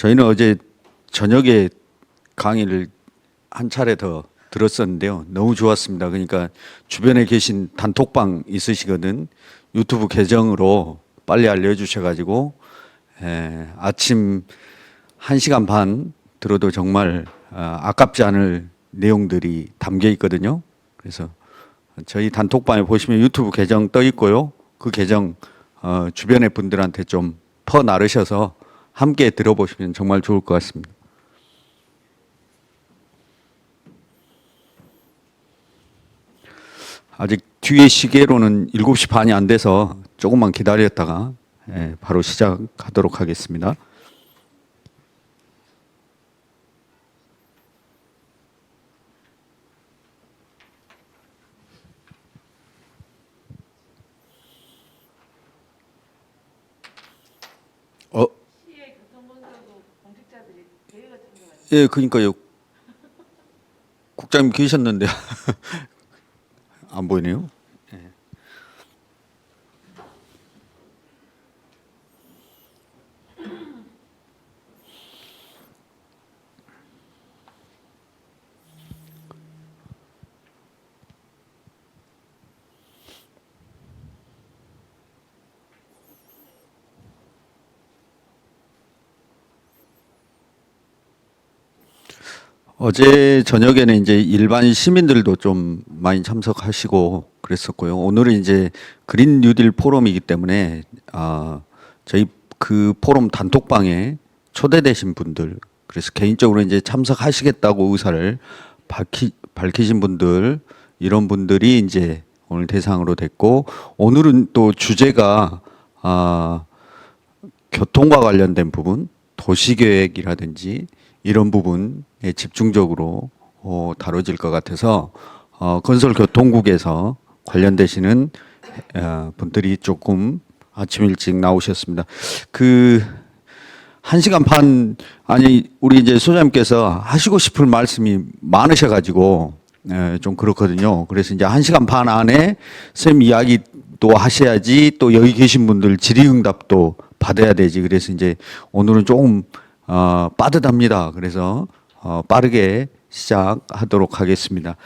저희는 어제 저녁에 강의를 한 차례 더 들었었는데요. 너무 좋았습니다. 그러니까 주변에 계신 단톡방 있으시거든. 유튜브 계정으로 빨리 알려주셔가지고 아침 1시간 반 들어도 정말 아깝지 않을 내용들이 담겨 있거든요. 그래서 저희 단톡방에 보시면 유튜브 계정 떠 있고요. 그 계정 주변의 분들한테 좀 퍼 나르셔서 함께 들어보시면 정말 좋을 것 같습니다. 아직 뒤에 시계로는 7시 반이 안 돼서 조금만 기다렸다가 바로 시작하도록 하겠습니다. 시의 교통건설도 공직자들이 대여가 챙겨가지고. 예, 그러니까요. 국장님 계셨는데 안 보이네요. 어제 저녁에는 이제 일반 시민들도 좀 많이 참석하시고 그랬었고요. 오늘은 이제 그린 뉴딜 포럼이기 때문에 저희 그 포럼 단톡방에 초대되신 분들, 그래서 개인적으로 이제 참석하시겠다고 의사를 밝히신 분들, 이런 분들이 이제 오늘 대상으로 됐고, 오늘은 또 주제가 교통과 관련된 부분, 도시계획이라든지 이런 부분에 집중적으로 다뤄질 것 같아서 건설교통국에서 관련되시는 분들이 조금 아침 일찍 나오셨습니다. 그 1시간 반, 아니 우리 이제 소장님께서 하시고 싶을 말씀이 많으셔가지고 좀 그렇거든요. 그래서 이제 1시간 반 안에 쌤 이야기도 하셔야지 또 여기 계신 분들 질의응답도 받아야 되지. 그래서 이제 오늘은 조금 빠듯합니다. 그래서 빠르게 시작하도록 하겠습니다.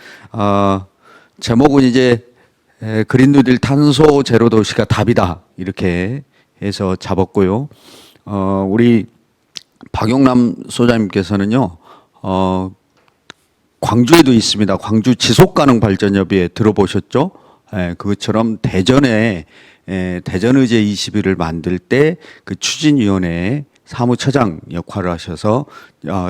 제목은 이제 그린 뉴딜 탄소 제로 도시가 답이다, 이렇게 해서 잡았고요. 우리 박용남 소장님께서는요, 광주에도 있습니다. 광주 지속가능발전협의회 들어보셨죠? 그것처럼 대전에 대전의제 21을 만들 때 그 추진위원회 사무처장 역할을 하셔서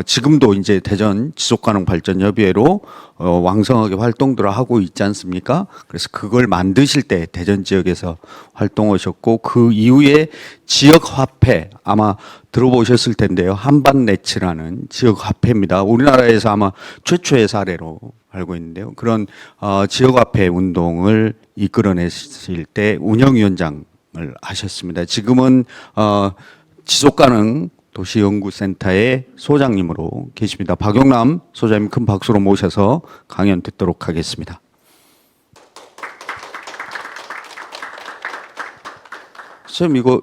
지금도 이제 대전 지속가능발전협의회로 왕성하게 활동들을 하고 있지 않습니까? 그래서 그걸 만드실 때 대전 지역에서 활동하셨고, 그 이후에 지역화폐 아마 들어보셨을 텐데요. 한반네츠라는 지역화폐입니다. 우리나라에서 아마 최초의 사례로 알고 있는데요. 그런 지역화폐 운동을 이끌어내실 때 운영위원장을 하셨습니다. 지금은 지속가능 도시연구센터의 소장님으로 계십니다. 박용남 소장님 큰 박수로 모셔서 강연 듣도록 하겠습니다. 선생님 이거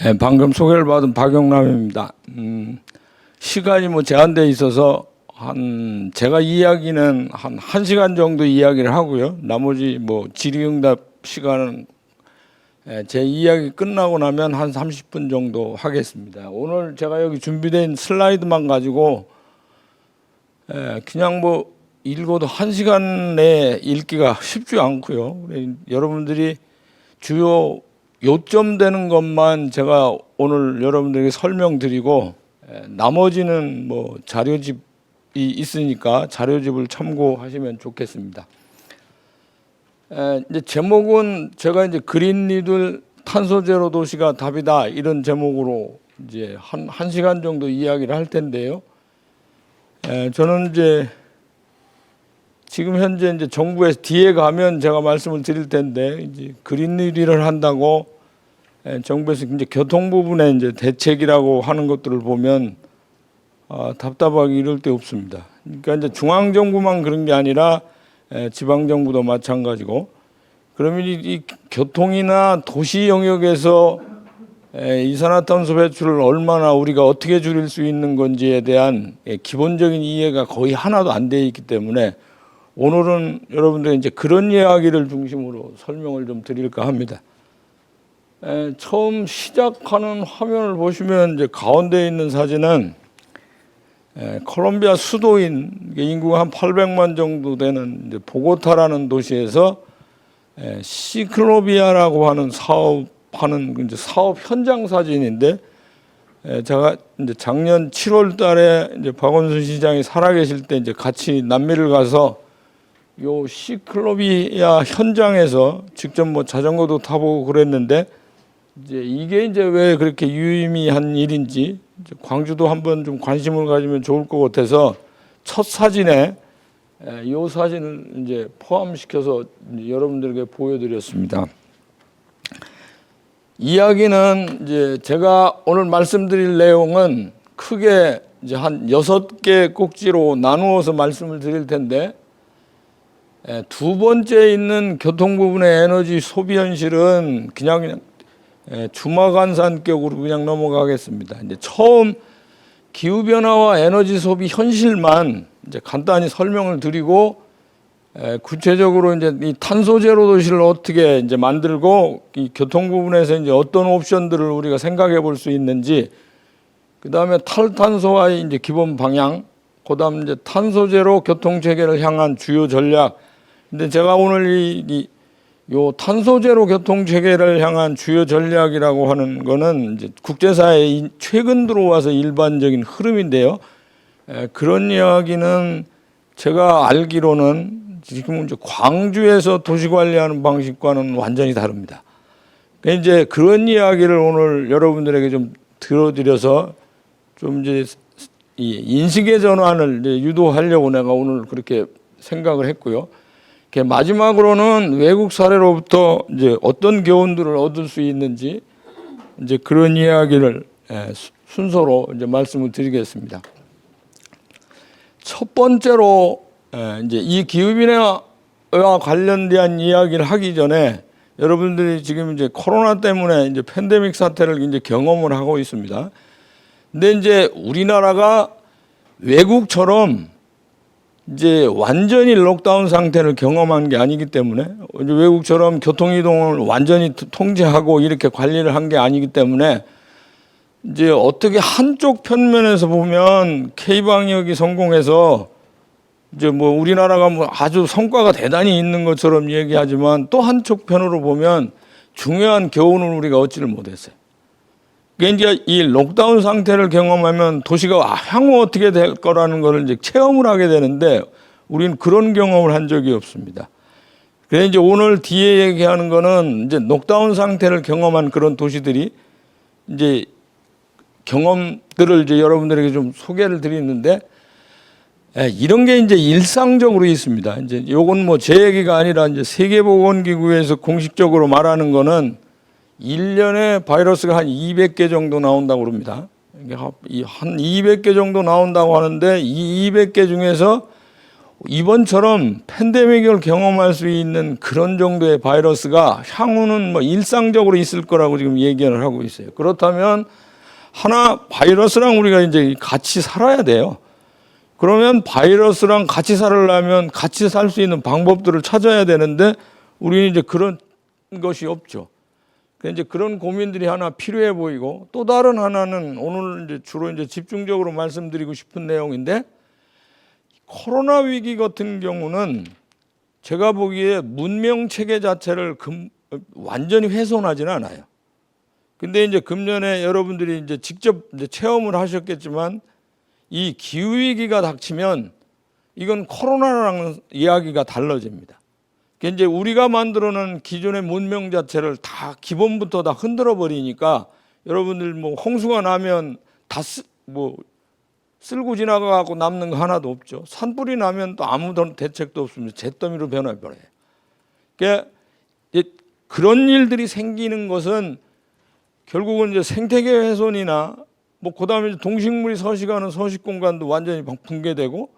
네, 방금 소개를 받은 박용남입니다. 시간이 뭐 제한되어 있어서 제가 이야기는 한 1시간 정도 이야기를 하고요. 나머지 뭐 질의응답 시간은 제 이야기 끝나고 나면 한 30분 정도 하겠습니다. 오늘 제가 여기 준비된 슬라이드만 가지고 그냥 뭐 읽어도 1시간 내에 읽기가 쉽지 않고요. 여러분들이 주요 요점되는 것만 제가 오늘 여러분들에게 설명드리고 나머지는 뭐 자료집이 있으니까 자료집을 참고하시면 좋겠습니다. 이제 제목은 제가 이제 그린니들 탄소 제로 도시가 답이다 이런 제목으로 이제 한 시간 정도 이야기를 할 텐데요. 저는 이제 지금 현재 이제 정부에서 뒤에 가면 제가 말씀을 드릴 텐데 이제 그린니들을 한다고 정부에서 이제 교통 부분에 이제 대책이라고 하는 것들을 보면 답답하기 이를 데 없습니다. 그러니까 이제 중앙 정부만 그런 게 아니라 지방 정부도 마찬가지고, 그러면 이 교통이나 도시 영역에서 이산화탄소 배출을 얼마나 우리가 어떻게 줄일 수 있는 건지에 대한 기본적인 이해가 거의 하나도 안 돼 있기 때문에 오늘은 여러분들 이제 그런 이야기를 중심으로 설명을 좀 드릴까 합니다. 처음 시작하는 화면을 보시면 이제 가운데 있는 사진은 콜롬비아 수도인 인구가 한 800만 정도 되는 이제 보고타라는 도시에서 시클로비아라고 하는 사업하는 이제 사업 현장 사진인데, 제가 이제 작년 7월달에 이제 박원순 시장이 살아계실 때 이제 같이 남미를 가서 요 시클로비아 현장에서 직접 뭐 자전거도 타보고 그랬는데, 이게 이제 왜 그렇게 유의미한 일인지 광주도 한번 좀 관심을 가지면 좋을 것 같아서 첫 사진에 이 사진을 이제 포함시켜서 여러분들에게 보여드렸습니다. 이야기는 이제 제가 오늘 말씀드릴 내용은 크게 이제 한 6개 꼭지로 나누어서 말씀을 드릴 텐데, 두 번째 있는 교통 부분의 에너지 소비 현실은 그냥 주마간산격으로 그냥 넘어가겠습니다. 이제 처음 기후 변화와 에너지 소비 현실만 이제 간단히 설명을 드리고, 구체적으로 이제 이 탄소 제로 도시를 어떻게 이제 만들고 이 교통 부분에서 이제 어떤 옵션들을 우리가 생각해 볼 수 있는지, 그다음에 탈탄소와의 이제 기본 방향, 그다음 이제 탄소 제로 교통 체계를 향한 주요 전략. 근데 제가 오늘 요 탄소 제로 교통 체계를 향한 주요 전략이라고 하는 거는 이제 국제사회에 최근 들어와서 일반적인 흐름인데요. 그런 이야기는 제가 알기로는 지금 이제 광주에서 도시 관리하는 방식과는 완전히 다릅니다. 이제 그런 이야기를 오늘 여러분들에게 좀 들어드려서 좀 이제 이 인식의 전환을 이제 유도하려고 내가 오늘 그렇게 생각을 했고요. 마지막으로는 외국 사례로부터 이제 어떤 교훈들을 얻을 수 있는지 이제 그런 이야기를 순서로 이제 말씀을 드리겠습니다. 첫 번째로 이제 이 기후변화와 관련된 이야기를 하기 전에 여러분들이 지금 이제 코로나 때문에 이제 팬데믹 사태를 이제 경험을 하고 있습니다. 근데 이제 우리나라가 외국처럼 이제 완전히 록다운 상태를 경험한 게 아니기 때문에, 이제 외국처럼 교통이동을 완전히 통제하고 이렇게 관리를 한 게 아니기 때문에 이제 어떻게 한쪽 편면에서 보면 K방역이 성공해서 이제 뭐 우리나라가 뭐 아주 성과가 대단히 있는 것처럼 얘기하지만 또 한쪽 편으로 보면 중요한 교훈을 우리가 얻지를 못했어요. 그러니까 이제 이 록다운 상태를 경험하면 도시가 향후 어떻게 될 거라는 것을 이제 체험을 하게 되는데 우리는 그런 경험을 한 적이 없습니다. 그래서 이제 오늘 뒤에 얘기하는 거는 이제 록다운 상태를 경험한 그런 도시들이 이제 경험들을 이제 여러분들에게 좀 소개를 드리는데, 이런 게 이제 일상적으로 있습니다. 이제 요건 뭐 제 얘기가 아니라 이제 세계보건기구에서 공식적으로 말하는 거는 1년에 바이러스가 한 200개 정도 나온다고 그럽니다. 한 200개 정도 나온다고 하는데 이 200개 중에서 이번처럼 팬데믹을 경험할 수 있는 그런 정도의 바이러스가 향후는 뭐 일상적으로 있을 거라고 지금 얘기를 하고 있어요. 그렇다면 바이러스랑 우리가 이제 같이 살아야 돼요. 그러면 바이러스랑 같이 살려면 같이 살 수 있는 방법들을 찾아야 되는데 우리는 이제 그런 것이 없죠. 이제 그런 고민들이 하나 필요해 보이고, 또 다른 하나는 오늘 이제 주로 이제 집중적으로 말씀드리고 싶은 내용인데, 코로나 위기 같은 경우는 제가 보기에 문명 체계 자체를 완전히 훼손하지는 않아요. 근데 이제 금년에 여러분들이 이제 직접 이제 체험을 하셨겠지만 이 기후 위기가 닥치면 이건 코로나라는 이야기가 달라집니다. 그러니까 이제 우리가 만들어놓은 기존의 문명 자체를 다 기본부터 다 흔들어 버리니까 여러분들 뭐 홍수가 나면 다 쓸고 지나가고 남는 거 하나도 없죠. 산불이 나면 또 아무 대책도 없습니다. 잿더미로 변해버려요. 그러니까 그런 일들이 생기는 것은 결국은 이제 생태계 훼손이나 뭐 그다음에 동식물이 서식하는 서식 공간도 완전히 붕괴되고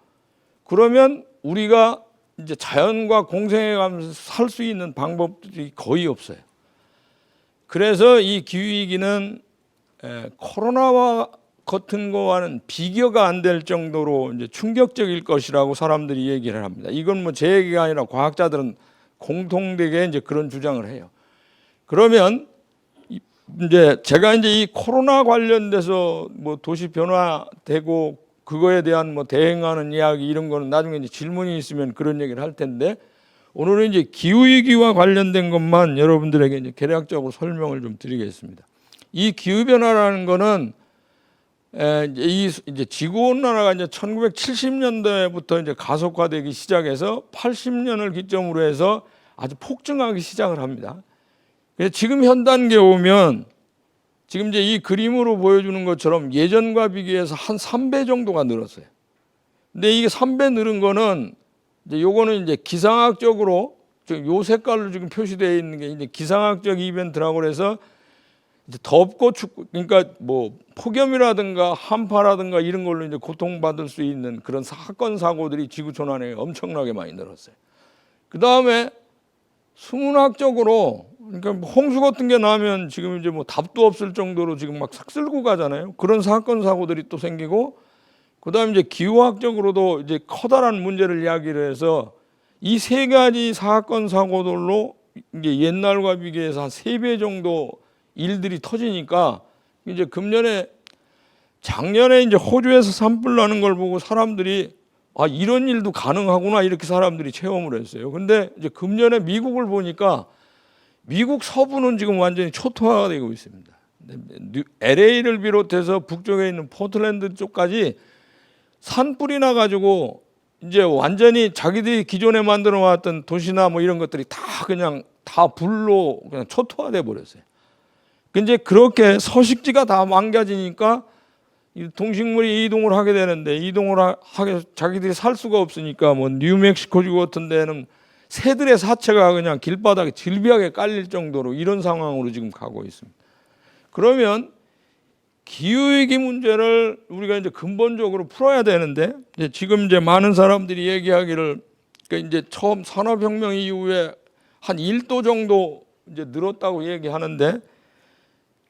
그러면 우리가 이제 자연과 공생해가면서 살 수 있는 방법들이 거의 없어요. 그래서 이 기후 위기는 코로나와 같은 거와는 비교가 안 될 정도로 이제 충격적일 것이라고 사람들이 얘기를 합니다. 이건 뭐 제 얘기가 아니라 과학자들은 공통되게 이제 그런 주장을 해요. 그러면 이제 제가 이제 이 코로나 관련돼서 뭐 도시 변화되고 그거에 대한 뭐 대응하는 이야기 이런 거는 나중에 이제 질문이 있으면 그런 얘기를 할 텐데 오늘은 이제 기후 위기와 관련된 것만 여러분들에게 이제 개략적으로 설명을 좀 드리겠습니다. 이 기후 변화라는 거는 이제 지구 온난화가 이제 1970년대부터 이제 가속화되기 시작해서 80년을 기점으로 해서 아주 폭증하기 시작을 합니다. 그래서 지금 현 단계에 오면 지금 이제 이 그림으로 보여주는 것처럼 예전과 비교해서 한 3배 정도가 늘었어요. 근데 이게 3배 늘은 거는 이제 요거는 이제 기상학적으로 지금 요 색깔로 지금 표시되어 있는 게 이제 기상학적 이벤트라고 그래서 이제 덥고 춥고 그러니까 뭐 폭염이라든가 한파라든가 이런 걸로 이제 고통받을 수 있는 그런 사건 사고들이 지구촌 안에 엄청나게 많이 늘었어요. 그 다음에 수문학적으로 그러니까 홍수 같은 게 나면 지금 이제 뭐 답도 없을 정도로 지금 막 싹 쓸고 가잖아요. 그런 사건 사고들이 또 생기고 그다음에 이제 기후학적으로도 이제 커다란 문제를 이야기를 해서 이 세 가지 사건 사고들로 이제 옛날과 비교해서 한 3배 정도 일들이 터지니까 이제 작년에 이제 호주에서 산불 나는 걸 보고 사람들이 아 이런 일도 가능하구나 이렇게 사람들이 체험을 했어요. 근데 이제 금년에 미국을 보니까 미국 서부는 지금 완전히 초토화가 되고 있습니다. LA를 비롯해서 북쪽에 있는 포틀랜드 쪽까지 산불이 나가지고 이제 완전히 자기들이 기존에 만들어 왔던 도시나 뭐 이런 것들이 다 그냥 다 불로 그냥 초토화돼 버렸어요. 근데 그렇게 서식지가 다 망가지니까 동식물이 이동을 하게 되는데 하게 자기들이 살 수가 없으니까 뭐 뉴멕시코주 같은 데는 새들의 사체가 그냥 길바닥에 질비하게 깔릴 정도로 이런 상황으로 지금 가고 있습니다. 그러면 기후위기 문제를 우리가 이제 근본적으로 풀어야 되는데 지금 이제 많은 사람들이 얘기하기를 그러니까 이제 처음 산업혁명 이후에 한 1도 정도 이제 늘었다고 얘기하는데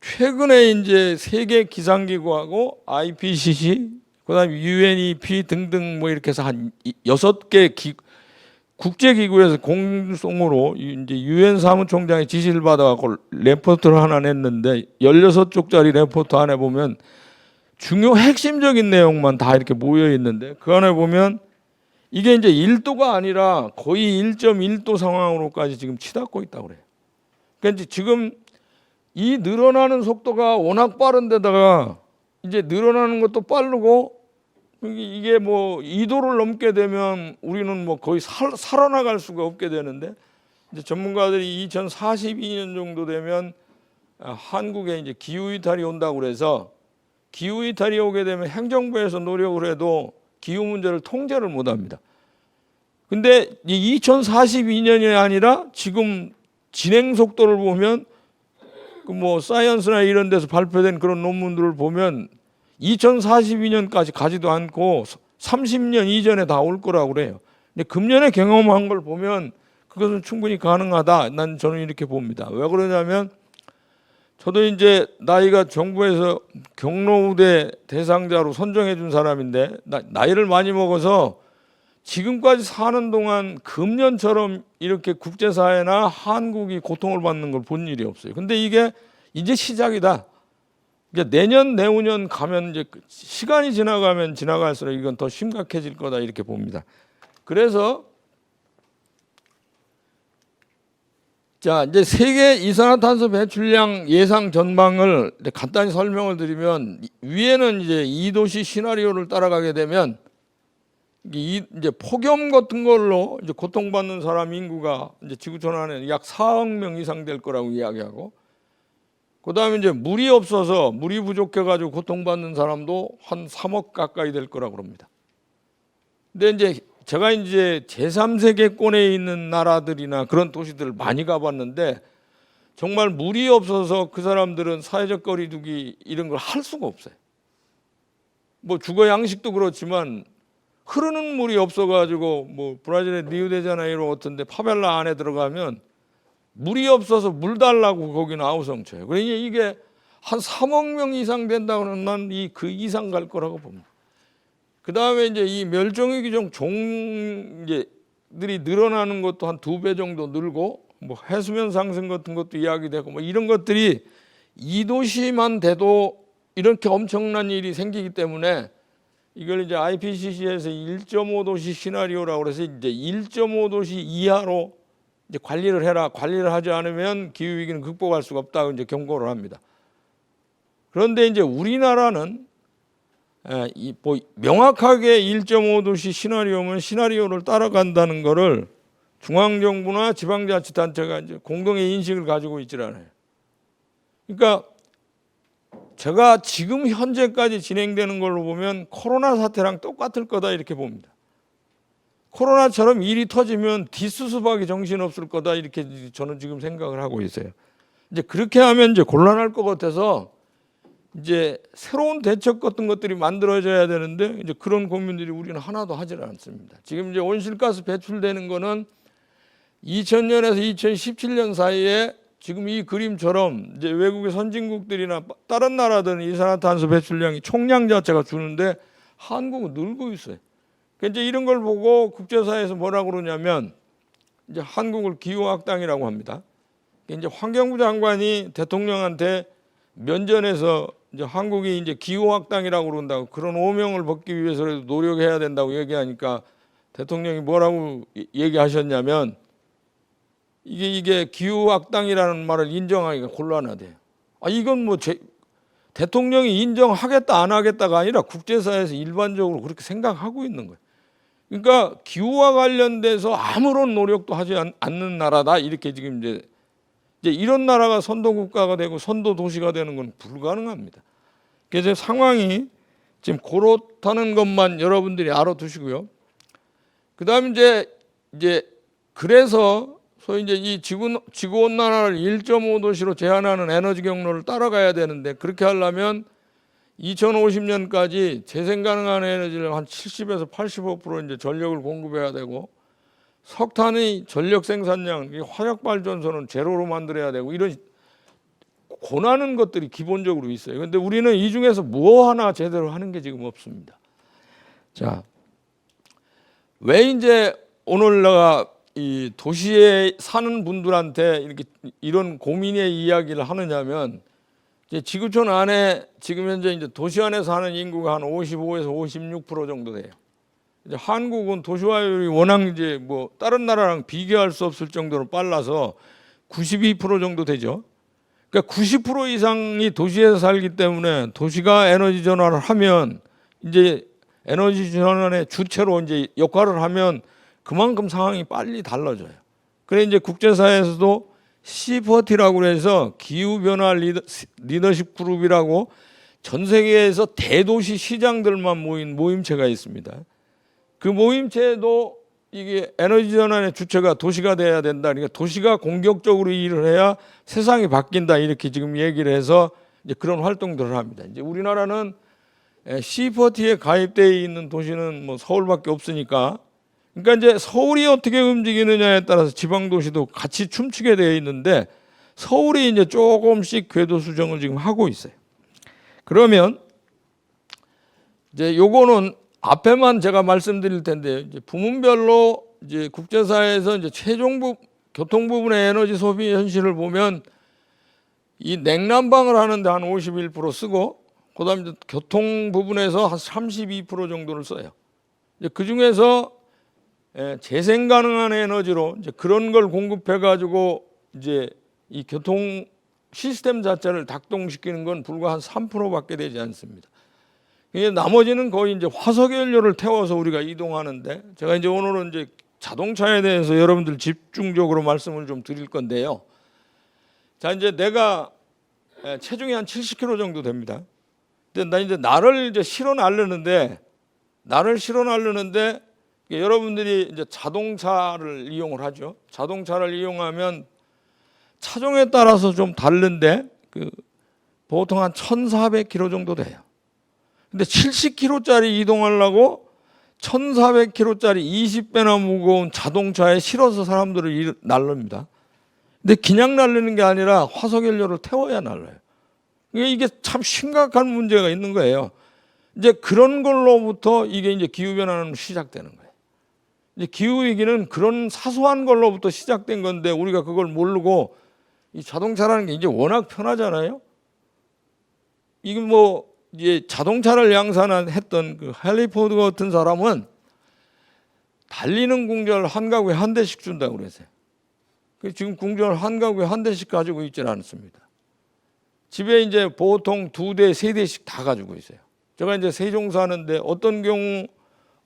최근에 이제 세계 기상기구하고 IPCC 그다음에 UNEP 등등 뭐 이렇게 해서 한 6개 국제기구에서 공송으로 이제 유엔 사무총장의 지시를 받아갖고 레포트를 하나 냈는데 16쪽짜리 레포트 안에 보면 중요 핵심적인 내용만 다 이렇게 모여 있는데 그 안에 보면 이게 이제 1도가 아니라 거의 1.1도 상황으로까지 지금 치닫고 있다고 그래요. 그러니까 지금 이 늘어나는 속도가 워낙 빠른데다가 이제 늘어나는 것도 빠르고 이게 뭐 2도를 넘게 되면 우리는 뭐 거의 살아나갈 수가 없게 되는데 이제 전문가들이 2042년 정도 되면 한국에 이제 기후 이탈이 온다고 그래서 기후 이탈이 오게 되면 행정부에서 노력을 해도 기후 문제를 통제를 못 합니다. 근데 2042년이 아니라 지금 진행 속도를 보면 그 뭐 사이언스나 이런 데서 발표된 그런 논문들을 보면 2042년까지 가지도 않고 30년 이전에 다 올 거라고 그래요. 근데 금년에 경험한 걸 보면 그것은 충분히 가능하다. 저는 이렇게 봅니다. 왜 그러냐면 저도 이제 나이가 정부에서 경로우대 대상자로 선정해 준 사람인데 나이를 많이 먹어서 지금까지 사는 동안 금년처럼 이렇게 국제사회나 한국이 고통을 받는 걸 본 일이 없어요. 근데 이게 이제 시작이다. 내년, 내후년 가면 이제 시간이 지나가면 지나갈수록 이건 더 심각해질 거다 이렇게 봅니다. 그래서 자, 이제 세계 이산화탄소 배출량 예상 전망을 간단히 설명을 드리면 위에는 이제 2도시 시나리오를 따라가게 되면 이제 폭염 같은 걸로 이제 고통받는 사람 인구가 이제 지구촌 안에 약 4억 명 이상 될 거라고 이야기하고, 그다음에 이제 물이 없어서 물이 부족해 가지고 고통받는 사람도 한 3억 가까이 될 거라고 합니다. 근데 이제 제가 이제 제3세계권에 있는 나라들이나 그런 도시들을 많이 가봤는데 정말 물이 없어서 그 사람들은 사회적 거리두기 이런 걸 할 수가 없어요. 뭐 주거 양식도 그렇지만 흐르는 물이 없어가지고 뭐 브라질의 리우데자네이루 같은데 파벨라 안에 들어가면 물이 없어서 물 달라고 거기는 아우성쳐요. 그러니까 이게 한 3억 명 이상 된다고 하면 난 그 이상 갈 거라고 봅니다. 그 다음에 이제 이 멸종위기종 종들이 늘어나는 것도 한 2배 정도 늘고, 뭐 해수면 상승 같은 것도 이야기되고, 뭐 이런 것들이 2도시만 돼도 이렇게 엄청난 일이 생기기 때문에 이걸 이제 IPCC에서 1.5도시 시나리오라고 그래서 이제 1.5도시 이하로 이제 관리를 해라. 관리를 하지 않으면 기후 위기는 극복할 수가 없다고 이제 경고를 합니다. 그런데 이제 우리나라는 뭐 명확하게 1.5도시 시나리오면 시나리오를 따라간다는 거를 중앙정부나 지방자치단체가 이제 공동의 인식을 가지고 있질 않아요. 그러니까 제가 지금 현재까지 진행되는 걸로 보면 코로나 사태랑 똑같을 거다 이렇게 봅니다. 코로나처럼 일이 터지면 뒷수습하기 정신없을 거다 이렇게 저는 지금 생각을 하고 있어요. 이제 그렇게 하면 이제 곤란할 것 같아서 이제 새로운 대책 같은 것들이 만들어져야 되는데 이제 그런 고민들이 우리는 하나도 하질 않습니다. 지금 이제 온실가스 배출되는 거는 2000년에서 2017년 사이에 지금 이 그림처럼 이제 외국의 선진국들이나 다른 나라들은 이산화탄소 배출량이 총량 자체가 주는데 한국은 늘고 있어요. 그러니까 이제 이런 걸 보고 국제사회에서 뭐라고 그러냐면 이제 한국을 기후악당이라고 합니다. 이제 환경부 장관이 대통령한테 면전에서 이제 한국이 이제 기후악당이라고 그런다고, 그런 오명을 벗기 위해서라도 노력해야 된다고 얘기하니까 대통령이 뭐라고 얘기하셨냐면 이게 기후악당이라는 말을 인정하기가 곤란하대요. 이건 뭐 대통령이 인정하겠다 안 하겠다가 아니라 국제사회에서 일반적으로 그렇게 생각하고 있는 거예요. 그러니까 기후와 관련돼서 아무런 노력도 하지 않는 나라다 이렇게 지금 이제 이런 나라가 선도국가가 되고 선도도시가 되는 건 불가능합니다. 그래서 상황이 지금 그렇다는 것만 여러분들이 알아두시고요. 그 다음에 이제 그래서 소위 이제 이 지구온난화를 1.5도시로 제한하는 에너지 경로를 따라가야 되는데, 그렇게 하려면 2050년까지 재생 가능한 에너지를 한 70에서 85% 이제 전력을 공급해야 되고, 석탄의 전력 생산량, 화력 발전소는 제로로 만들어야 되고, 이런 권하는 것들이 기본적으로 있어요. 그런데 우리는 이 중에서 뭐 하나 제대로 하는 게 지금 없습니다. 자, 왜 이제 오늘 내가 이 도시에 사는 분들한테 이렇게 이런 고민의 이야기를 하느냐면, 이제 지구촌 안에 지금 현재 이제 도시 안에 사는 인구가 한 55에서 56% 정도 돼요. 이제 한국은 도시화율이 워낙 이제 뭐 다른 나라랑 비교할 수 없을 정도로 빨라서 92% 정도 되죠. 그러니까 90% 이상이 도시에서 살기 때문에 도시가 에너지 전환을 하면 이제 에너지 전환의 주체로 이제 역할을 하면 그만큼 상황이 빨리 달라져요. 그래 이제 국제사회에서도 C40라고 해서 기후변화 리더십 그룹이라고 전 세계에서 대도시 시장들만 모인 모임체가 있습니다. 그 모임체도 이게 에너지 전환의 주체가 도시가 돼야 된다. 그러니까 도시가 공격적으로 일을 해야 세상이 바뀐다. 이렇게 지금 얘기를 해서 이제 그런 활동들을 합니다. 이제 우리나라는 C40에 가입되어 있는 도시는 뭐 서울밖에 없으니까, 그러니까 이제 서울이 어떻게 움직이느냐에 따라서 지방 도시도 같이 춤추게 되어 있는데 서울이 이제 조금씩 궤도 수정을 지금 하고 있어요. 그러면 이제 요거는 앞에만 제가 말씀드릴 텐데, 이제 부문별로 이제 국제사회에서 이제 최종 교통 부분의 에너지 소비 현실을 보면 이 냉난방을 하는데 한 51% 쓰고, 그다음에 교통 부분에서 한 32% 정도를 써요. 이제 그 중에서 재생 가능한 에너지로 이제 그런 걸 공급해 가지고 이제 이 교통 시스템 자체를 작동시키는 건 불과 한 3%밖에 되지 않습니다. 이게 나머지는 거의 이제 화석 연료를 태워서 우리가 이동하는데, 제가 이제 오늘은 이제 자동차에 대해서 여러분들 집중적으로 말씀을 좀 드릴 건데요. 자, 이제 내가 체중이 한 70kg 정도 됩니다. 근데 나 이제 나를 이제 실어 나르는데 여러분들이 이제 자동차를 이용을 하죠. 자동차를 이용하면 차종에 따라서 좀 다른데 보통 한 1,400km 정도 돼요. 근데 70km짜리 이동하려고 1,400km짜리 20배나 무거운 자동차에 실어서 사람들을 날릅니다. 근데 그냥 날리는 게 아니라 화석연료를 태워야 날라요. 이게 참 심각한 문제가 있는 거예요. 이제 그런 걸로부터 이게 이제 기후변화는 시작되는 거예요. 이제 기후위기는 그런 사소한 걸로부터 시작된 건데 우리가 그걸 모르고, 이 자동차라는 게 이제 워낙 편하잖아요. 이게 뭐 이제 자동차를 양산했던 그 헨리 포드 같은 사람은 달리는 궁전을 한 가구에 한 대씩 준다고 그랬어요. 지금 궁전을 한 가구에 한 대씩 가지고 있지는 않습니다. 집에 이제 보통 2대, 3대씩 다 가지고 있어요. 제가 이제 세종 사는데 어떤 경우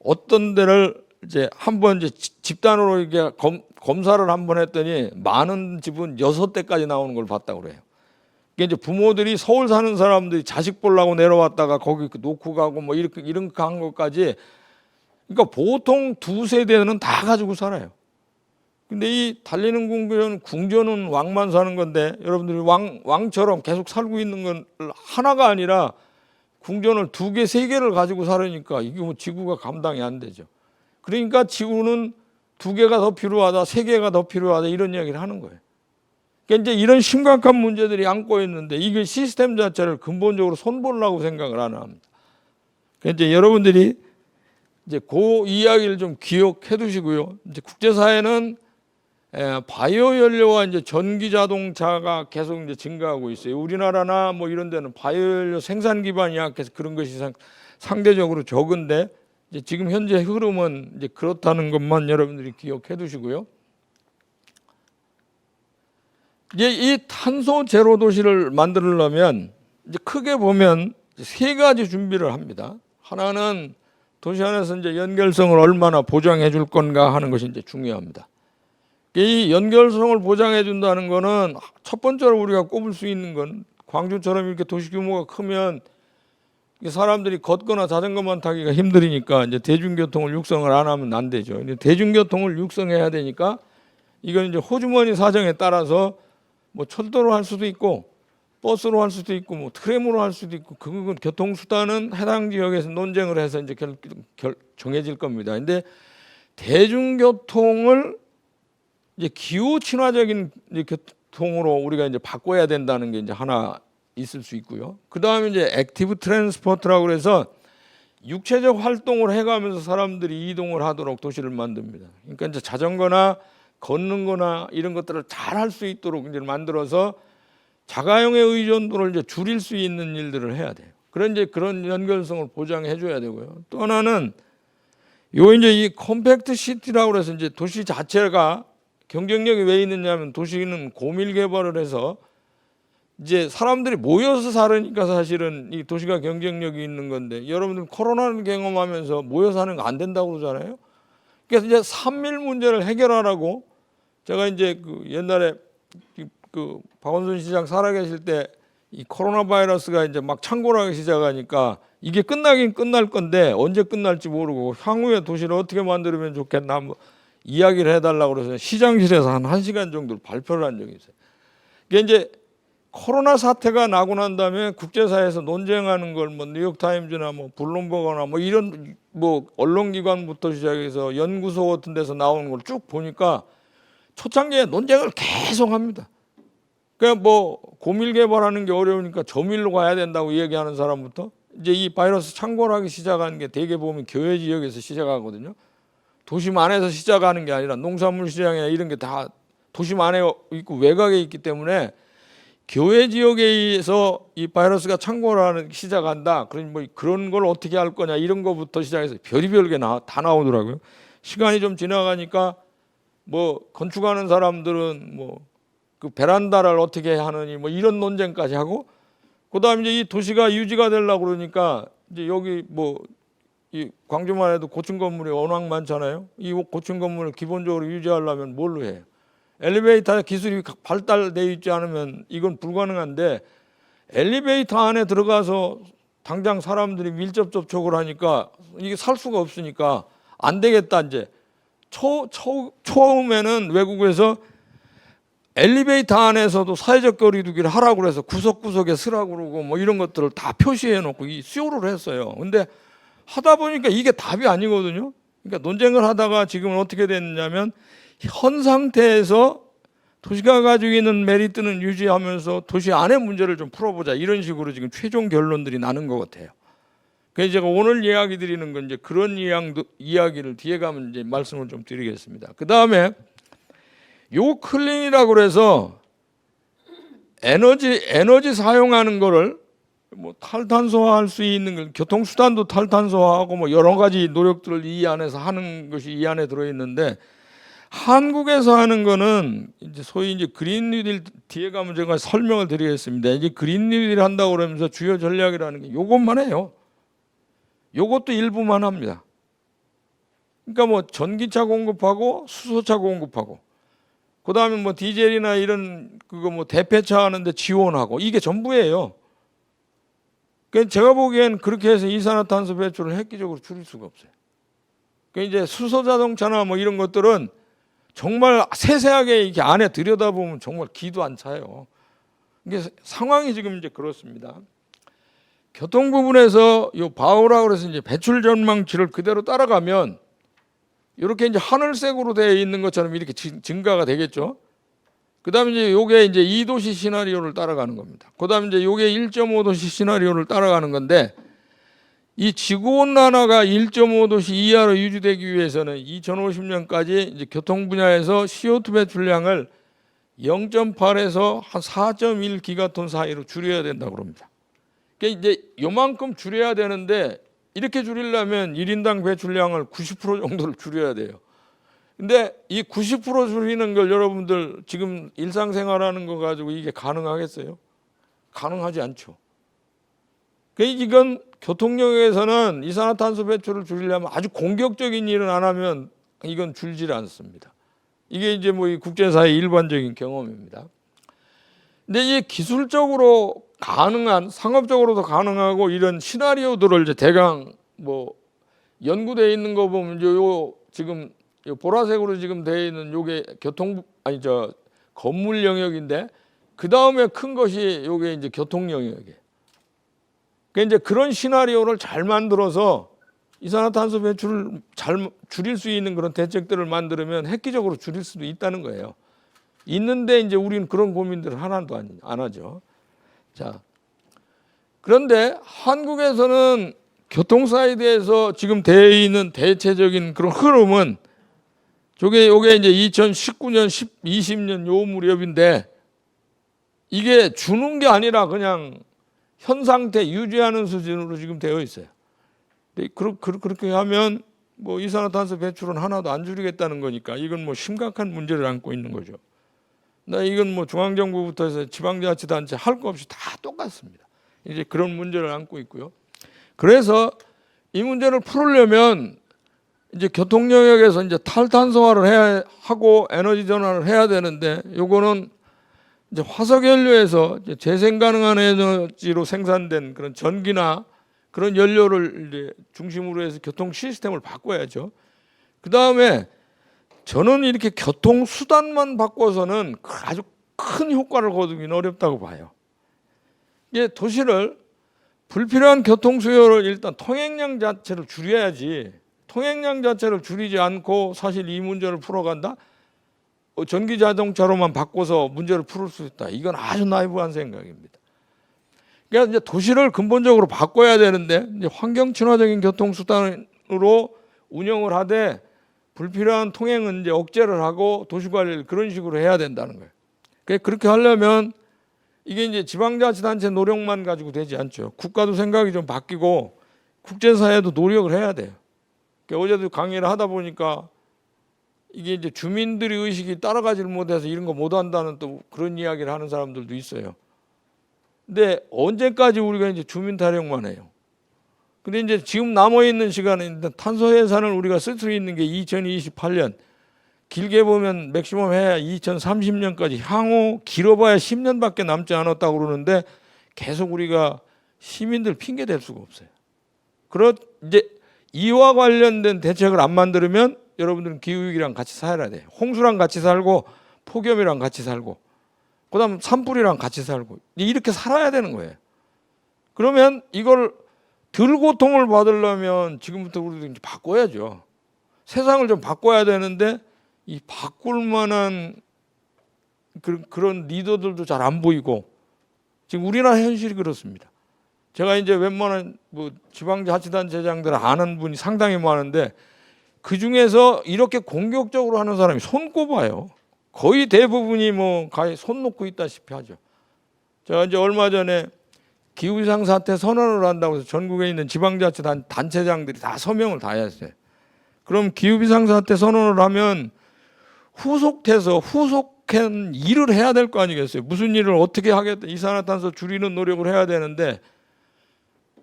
어떤 데를 이제 한번 이제 집단으로 이게 검사를 한번 했더니 많은 집은 6대까지 나오는 걸 봤다고 그래요. 이게 이제 부모들이 서울 사는 사람들이 자식 보려고 내려왔다가 거기 놓고 가고 뭐 이렇게 이런 한 것까지, 그러니까 보통 2세대는 다 가지고 살아요. 근데 이 달리는 궁전은 왕만 사는 건데, 여러분들이 왕처럼 계속 살고 있는 건 하나가 아니라 궁전을 2개, 3개를 가지고 살으니까 이게 뭐 지구가 감당이 안 되죠. 그러니까 지구는 2개가 더 필요하다, 3개가 더 필요하다, 이런 이야기를 하는 거예요. 그러니까 이제 이런 심각한 문제들이 안고 있는데 이게 시스템 자체를 근본적으로 손보려고 생각을 안 합니다. 그러니까 이제 여러분들이 이제 그 이야기를 좀 기억해 두시고요. 이제 국제사회는 바이오 연료와 이제 전기 자동차가 계속 이제 증가하고 있어요. 우리나라나 뭐 이런 데는 바이오 연료 생산 기반이 약해서 그런 것이 상대적으로 적은데, 이제 지금 현재 흐름은 이제 그렇다는 것만 여러분들이 기억해 두시고요. 이제 이 탄소 제로 도시를 만들려면 이제 크게 보면 3가지 준비를 합니다. 하나는 도시 안에서 이제 연결성을 얼마나 보장해 줄 건가 하는 것이 이제 중요합니다. 이 연결성을 보장해 준다는 거는 첫 번째로 우리가 꼽을 수 있는 건, 광주처럼 이렇게 도시 규모가 크면 사람들이 걷거나 자전거만 타기가 힘드니까 이제 대중교통을 육성을 안 하면 안 되죠. 근데 대중교통을 육성해야 되니까 이건 이제 호주머니 사정에 따라서 뭐 철도로 할 수도 있고 버스로 할 수도 있고 뭐 트램으로 할 수도 있고, 그건 교통수단은 해당 지역에서 논쟁을 해서 이제 정해질 겁니다. 근데 대중교통을 이제 기후 친화적인 이제 교통으로 우리가 이제 바꿔야 된다는 게 이제 하나 있을 수 있고요. 그 다음에 이제 액티브 트랜스포트라고 그래서 육체적 활동을 해가면서 사람들이 이동을 하도록 도시를 만듭니다. 그러니까 이제 자전거나 걷는 거나 이런 것들을 잘 할 수 있도록 이제 만들어서 자가용의 의존도를 이제 줄일 수 있는 일들을 해야 돼요. 그런 연결성을 보장해 줘야 되고요. 또 하나는 요 이제 이 컴팩트 시티라고 해서 이제 도시 자체가 경쟁력이 왜 있느냐면, 도시는 고밀 개발을 해서 이제 사람들이 모여서 살으니까 사실은 이 도시가 경쟁력이 있는 건데, 여러분들 코로나를 경험하면서 모여서 사는 거 안 된다고 그러잖아요. 그래서 이제 산밀 문제를 해결하라고, 제가 이제 그 옛날에 그 박원순 시장 살아계실 때 이 코로나 바이러스가 이제 막 창궐하기 시작하니까 이게 끝나긴 끝날 건데 언제 끝날지 모르고 향후에 도시를 어떻게 만들면 좋겠나 뭐 이야기를 해달라고 그래서 시장실에서 한 1시간 정도 발표를 한 적이 있어요. 이게 이제 코로나 사태가 나고 난 다음에 국제사회에서 논쟁하는 걸 뭐 뉴욕타임즈나 뭐 블룸버거나 뭐 이런 뭐 언론기관부터 시작해서 연구소 같은 데서 나오는 걸 쭉 보니까 초창기에 논쟁을 계속 합니다. 그러니까 뭐 고밀 개발하는 게 어려우니까 저밀로 가야 된다고 얘기하는 사람부터 이제 이 바이러스 창궐하기 시작하는 게 대개 보면 교외 지역에서 시작하거든요. 도심 안에서 시작하는 게 아니라 농산물 시장이나 이런 게 다 도심 안에 있고 외곽에 있기 때문에 교외 지역에서 이 바이러스가 창궐하는 시작한다. 그러니 뭐 그런 걸 어떻게 할 거냐 이런 거부터 시작해서 별의별 게 다 나오더라고요. 시간이 좀 지나가니까 뭐 건축하는 사람들은 뭐 그 베란다를 어떻게 하느니 뭐 이런 논쟁까지 하고, 그다음에 이제 이 도시가 유지가 되려고 그러니까 이제 여기 뭐 이 광주만 해도 고층 건물이 워낙 많잖아요. 이 고층 건물을 기본적으로 유지하려면 뭘로 해요? 엘리베이터 기술이 발달되어 있지 않으면 이건 불가능한데, 엘리베이터 안에 들어가서 당장 사람들이 밀접 접촉을 하니까 이게 살 수가 없으니까 안 되겠다. 이제 처음에는 외국에서 엘리베이터 안에서도 사회적 거리두기를 하라고 그래서 구석구석에 쓰라고 그러고 뭐 이런 것들을 다 표시해 놓고 이 수요를 했어요. 근데 하다 보니까 이게 답이 아니거든요. 그러니까 논쟁을 하다가 지금은 어떻게 됐냐면, 현 상태에서 도시가 가지고 있는 메리트는 유지하면서 도시 안의 문제를 좀 풀어보자, 이런 식으로 지금 최종 결론들이 나는 것 같아요. 그래서 제가 오늘 이야기 드리는 건 이제 그런 이야기를 뒤에 가면 이제 말씀을 좀 드리겠습니다. 그 다음에 요 클린이라고 그래서 에너지 사용하는 거를 뭐 탈탄소화할 수 있는 걸, 교통수단도 탈탄소화하고 뭐 여러 가지 노력들을 이 안에서 하는 것이 이 안에 들어 있는데, 한국에서 하는 거는 이제 소위 이제 그린 뉴딜, 뒤에 가면 제가 설명을 드리겠습니다. 이제 그린 뉴딜 한다고 그러면서 주요 전략이라는 게 요것만 해요. 요것도 일부만 합니다. 그러니까 뭐 전기차 공급하고 수소차 공급하고, 그다음에 뭐 디젤이나 이런 그거 뭐 대폐차 하는데 지원하고, 이게 전부예요. 그러니까 제가 보기엔 그렇게 해서 이산화탄소 배출을 획기적으로 줄일 수가 없어요. 그러니까 이제 수소 자동차나 뭐 이런 것들은 정말 세세하게 이렇게 안에 들여다보면 정말 기도 안 차요. 이게 상황이 지금 이제 그렇습니다. 교통 부분에서 요 바오라고 그래서 이제 배출 전망치를 그대로 따라가면 이렇게 이제 하늘색으로 되어 있는 것처럼 이렇게 증가가 되겠죠. 그다음에 이제 요게 이제 2도시 시나리오를 따라가는 겁니다. 그다음에 이제 요게 1.5도시 시나리오를 따라가는 건데, 이 지구 온난화가 1.5도씨 이하로 유지되기 위해서는 2050년까지 이제 교통 분야에서 CO2 배출량을 0.8에서 한 4.1 기가톤 사이로 줄여야 된다고 그럽니다. 그러니까 이제 요만큼 줄여야 되는데, 이렇게 줄이려면 1인당 배출량을 90% 정도를 줄여야 돼요. 근데 이 90% 줄이는 걸 여러분들 지금 일상생활하는 거 가지고 이게 가능하겠어요? 가능하지 않죠. 그러니까 이건 교통력에서는 이산화탄소 배출을 줄이려면 아주 공격적인 일을 안 하면 이건 줄질 않습니다. 이게 이제 뭐 이 국제사회 일반적인 경험입니다. 근데 이 기술적으로 가능한, 상업적으로도 가능하고 이런 시나리오들을 이제 대강 뭐 연구되어 있는 거 보면 요 지금 요 보라색으로 지금 되어 있는 요게 건물 영역인데, 그 다음에 큰 것이 요게 이제 교통 영역이에요. 그러니까 이제 그런 시나리오를 잘 만들어서 이산화탄소 배출을 잘 줄일 수 있는 그런 대책들을 만들면 획기적으로 줄일 수도 있다는 거예요. 있는데 이제 우리는 그런 고민들을 하나도 안 하죠. 자, 그런데 한국에서는 교통 사이드에서 지금 되어 있는 대체적인 그런 흐름은 요게 이제 2019년, 20년 요 무렵인데, 이게 주는 게 아니라 그냥 현 상태 유지하는 수준으로 지금 되어 있어요. 그렇게 하면 뭐 이산화탄소 배출은 하나도 안 줄이겠다는 거니까 이건 뭐 심각한 문제를 안고 있는 거죠. 이건 뭐 중앙정부부터 해서 지방자치단체 할 거 없이 다 똑같습니다. 이제 그런 문제를 안고 있고요. 그래서 이 문제를 풀으려면 이제 교통 영역에서 이제 탈탄소화를 해야 하고 에너지 전환을 해야 되는데, 요거는 이제 화석 연료에서 이제 재생 가능한 에너지로 생산된 그런 전기나 그런 연료를 이제 중심으로 해서 교통 시스템을 바꿔야죠. 그 다음에 저는 이렇게 교통 수단만 바꿔서는 아주 큰 효과를 거두기는 어렵다고 봐요. 이게 도시를 불필요한 교통 수요를 일단 통행량 자체를 줄여야지, 통행량 자체를 줄이지 않고 사실 이 문제를 풀어간다? 전기 자동차로만 바꿔서 문제를 풀을 수 있다. 이건 아주 나이브한 생각입니다. 그러니까 이제 도시를 근본적으로 바꿔야 되는데, 이제 환경 친화적인 교통 수단으로 운영을 하되 불필요한 통행은 이제 억제를 하고 도시 관리를 그런 식으로 해야 된다는 거예요. 그러니까 그렇게 하려면 이게 이제 지방자치단체 노력만 가지고 되지 않죠. 국가도 생각이 좀 바뀌고 국제사회도 노력을 해야 돼요. 그러니까 어제도 강의를 하다 보니까 이게 이제 주민들의 의식이 따라가지를 못해서 이런 거 못한다는 또 그런 이야기를 하는 사람들도 있어요. 근데 언제까지 우리가 이제 주민 타령만 해요? 근데 이제 지금 남아 있는 시간에 탄소 해산을 우리가 쓸 수 있는 게 2028년, 길게 보면 맥시멈 해야 2030년까지, 향후 길어봐야 10년밖에 남지 않았다고 그러는데 계속 우리가 시민들 핑계 댈 수가 없어요. 이제 이와 관련된 대책을 안 만들면 여러분들은 기후위기랑 같이 살아야 돼요. 홍수랑 같이 살고 폭염이랑 같이 살고 그다음 산불이랑 같이 살고 이렇게 살아야 되는 거예요. 그러면 이걸 덜 고통을 받으려면 지금부터 우리도 이제 바꿔야죠. 세상을 좀 바꿔야 되는데 이 바꿀 만한 그런 리더들도 잘 안 보이고 지금 우리나라 현실이 그렇습니다. 제가 이제 웬만한 뭐 지방자치단체장들 아는 분이 상당히 많은데 그 중에서 이렇게 공격적으로 하는 사람이 손꼽아요. 거의 대부분이 뭐 가히 손 놓고 있다시피 하죠. 제가 이제 얼마 전에 기후이상 사태 선언을 한다고 해서 전국에 있는 지방자치단체장들이 다 서명을 다 했어요. 그럼 기후이상 사태 선언을 하면 후속한 일을 해야 될 거 아니겠어요. 무슨 일을 어떻게 하겠다. 이산화탄소 줄이는 노력을 해야 되는데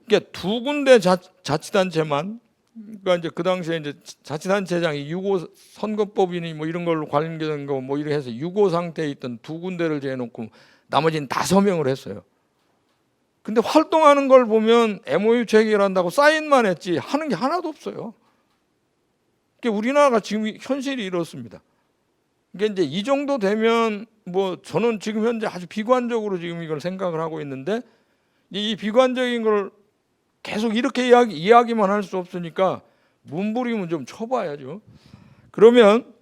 그러니까 두 군데 자치단체만, 그러니까 이제 그 당시에 이제 자치단체장이 6.5 선거법이니 뭐 이런 걸로 관련된 거 뭐 이렇게 해서 6.5 상태에 있던 두 군데를 재놓고 나머지는 다 서명을 했어요. 근데 활동하는 걸 보면 MOU 체결한다고 사인만 했지 하는 게 하나도 없어요. 그러니까 우리나라가 지금 현실이 이렇습니다. 그러니까 이제 이 정도 되면 뭐 저는 지금 현재 아주 비관적으로 지금 이걸 생각을 하고 있는데 이 비관적인 걸 계속 이렇게 이야기만 할 수 없으니까 문부림은 좀 쳐봐야죠. 그러면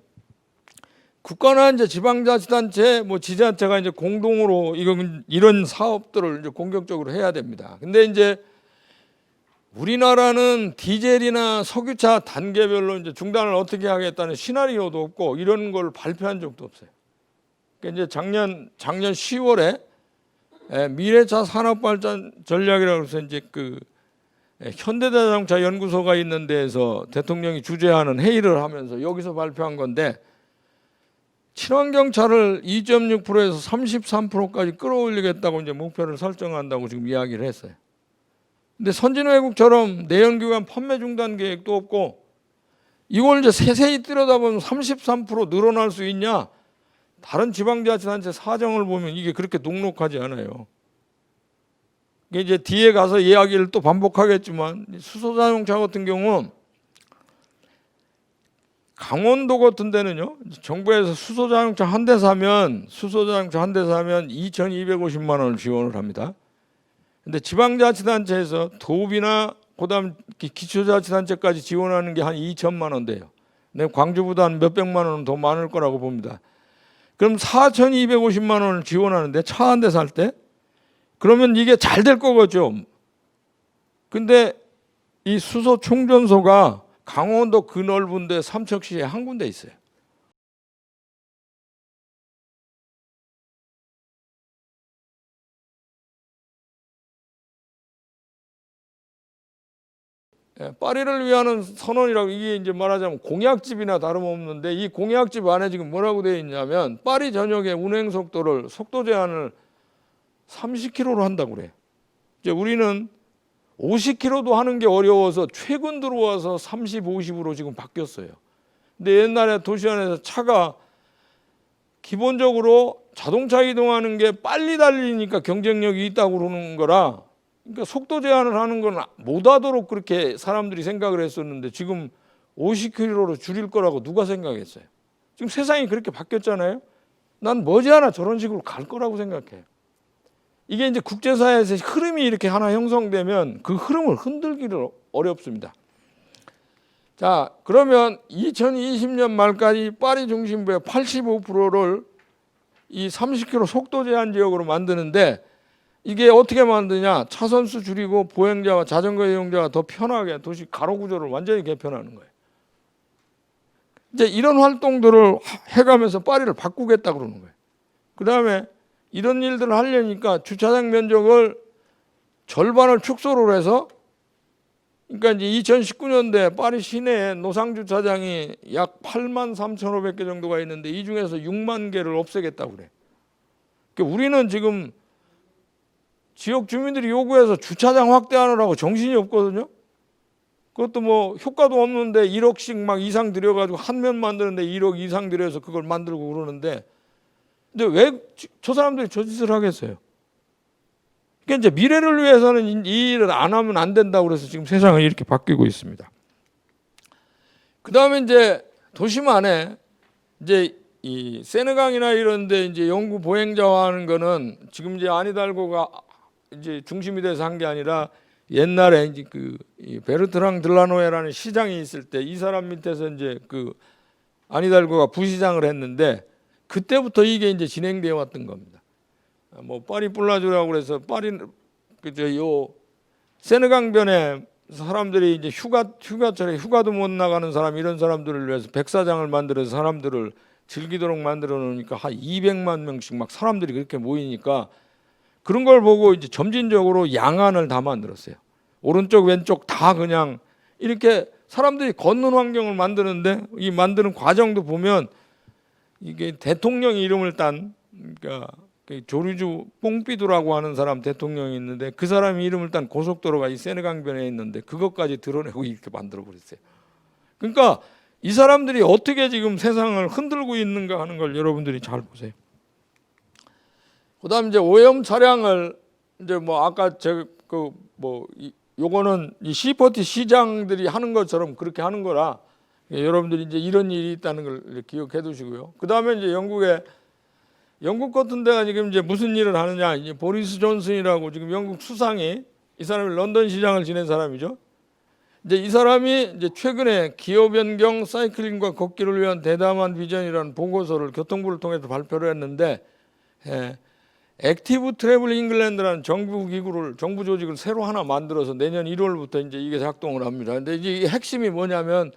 국가나 이제 지방자치단체, 뭐 지자체가 이제 공동으로 이런 사업들을 이제 공격적으로 해야 됩니다. 근데 이제 우리나라는 디젤이나 석유차 단계별로 이제 중단을 어떻게 하겠다는 시나리오도 없고 이런 걸 발표한 적도 없어요. 그러니까 이제 작년 10월에 미래차 산업발전 전략이라고 해서 이제 그 현대자동차 연구소가 있는 데에서 대통령이 주재하는 회의를 하면서 여기서 발표한 건데 친환경차를 2.6%에서 33%까지 끌어올리겠다고 이제 목표를 설정한다고 지금 이야기를 했어요. 근데 선진 외국처럼 내연기관 판매 중단 계획도 없고 이걸 이제 세세히 들여다보면 33% 늘어날 수 있냐? 다른 지방자치단체 사정을 보면 이게 그렇게 녹록하지 않아요. 이게 이제 뒤에 가서 이야기를 또 반복하겠지만 수소자동차 같은 경우 강원도 같은 데는요, 정부에서 수소자동차 한 대 사면 2,250만 원을 지원을 합니다. 근데 지방자치단체에서 도읍이나 그다음 기초자치단체까지 지원하는 게 한 2천만 원 돼요. 근데 광주보다 한 몇백만 원은 더 많을 거라고 봅니다. 그럼 4,250만 원을 지원하는데 차 한 대 살 때 그러면 이게 잘 될 거겠죠. 근데 이 수소 충전소가 강원도 그 넓은데 삼척시에 한 군데 있어요. 파리를 위하는 선언이라고 이게 이제 말하자면 공약집이나 다름없는데 이 공약집 안에 지금 뭐라고 되어 있냐면 파리 전역의 운행 속도를 속도 제한을 30km로 한다고 그래. 이제 우리는 50km도 하는 게 어려워서 최근 들어와서 30, 50으로 지금 바뀌었어요. 근데 옛날에 도시 안에서 차가 기본적으로 자동차 이동하는 게 빨리 달리니까 경쟁력이 있다고 그러는 거라 그러니까 속도 제한을 하는 건 못하도록 그렇게 사람들이 생각을 했었는데 지금 50km로 줄일 거라고 누가 생각했어요? 지금 세상이 그렇게 바뀌었잖아요. 난 머지않아 저런 식으로 갈 거라고 생각해요. 이게 이제 국제사회에서 흐름이 이렇게 하나 형성되면 그 흐름을 흔들기를 어렵습니다. 자, 그러면 2020년 말까지 파리 중심부의 85%를 이 30km 속도 제한 지역으로 만드는데 이게 어떻게 만드냐? 차선수 줄이고 보행자와 자전거 이용자가 더 편하게 도시 가로 구조를 완전히 개편하는 거예요. 이제 이런 활동들을 해가면서 파리를 바꾸겠다 그러는 거예요. 그 다음에 이런 일들을 하려니까 주차장 면적을 절반을 축소를 해서 그러니까 이제 2019년도에 파리 시내에 노상 주차장이 약 83,500개 정도가 있는데 이 중에서 6만 개를 없애겠다고 그래. 그러니까 우리는 지금 지역 주민들이 요구해서 주차장 확대하느라고 정신이 없거든요. 그것도 뭐 효과도 없는데 1억씩 막 이상 들여가지고 한 면 만드는데 1억 이상 들여서 그걸 만들고 그러는데, 근데 왜 저 사람들이 저 짓을 하겠어요? 그러니까 이제 미래를 위해서는 이 일을 안 하면 안 된다고 그래서 지금 세상은 이렇게 바뀌고 있습니다. 그 다음에 이제 도심안에 이제 이 세느강이나 이런데 이제 영구 보행자화하는 거는 지금 이제 아니달고가 이제 중심이 돼서 한 게 아니라 옛날에 이제 이 베르트랑 들라노에라는 시장이 있을 때 이 사람 밑에서 이제 아니달고가 부시장을 했는데 그때부터 이게 이제 진행되어 왔던 겁니다. 뭐 파리 뿔라주라고 그래서 파리 요 세느강변에 사람들이 이제 휴가철에 휴가도 못 나가는 사람 이런 사람들을 위해서 백사장을 만들어서 사람들을 즐기도록 만들어 놓으니까 한 200만 명씩 막 사람들이 그렇게 모이니까 그런 걸 보고 이제 점진적으로 양안을 다 만들었어요. 오른쪽 왼쪽 다 그냥 이렇게 사람들이 걷는 환경을 만드는데 이 만드는 과정도 보면 이게 대통령 이름을 딴 그러니까 조르주 뽕피두라고 하는 사람 대통령이 있는데 그 사람 이름을 딴 고속도로가 이 세느강변에 있는데 그것까지 드러내고 이렇게 만들어 버렸어요. 그러니까 이 사람들이 어떻게 지금 세상을 흔들고 있는가 하는 걸 여러분들이 잘 보세요. 그다음 이제 오염 차량을 이제 뭐 아까 제가 요거는 이 시퍼티 시장들이 하는 것처럼 그렇게 하는 거라 여러분들이 이제 이런 일이 있다는 걸 기억해 두시고요. 그다음에 이제 영국 같은 데가 지금 이제 무슨 일을 하느냐, 이제 보리스 존슨이라고 지금 영국 수상이 이 사람이 런던 시장을 지낸 사람이죠. 이제 이 사람이 이제 최근에 기후 변경 사이클링과 걷기를 위한 대담한 비전이라는 보고서를 교통부를 통해서 발표를 했는데 액티브 트래블 잉글랜드라는 정부 기구를 정부 조직을 새로 하나 만들어서 내년 1월부터 이제 이게 작동을 합니다. 근데 이게 핵심이 뭐냐면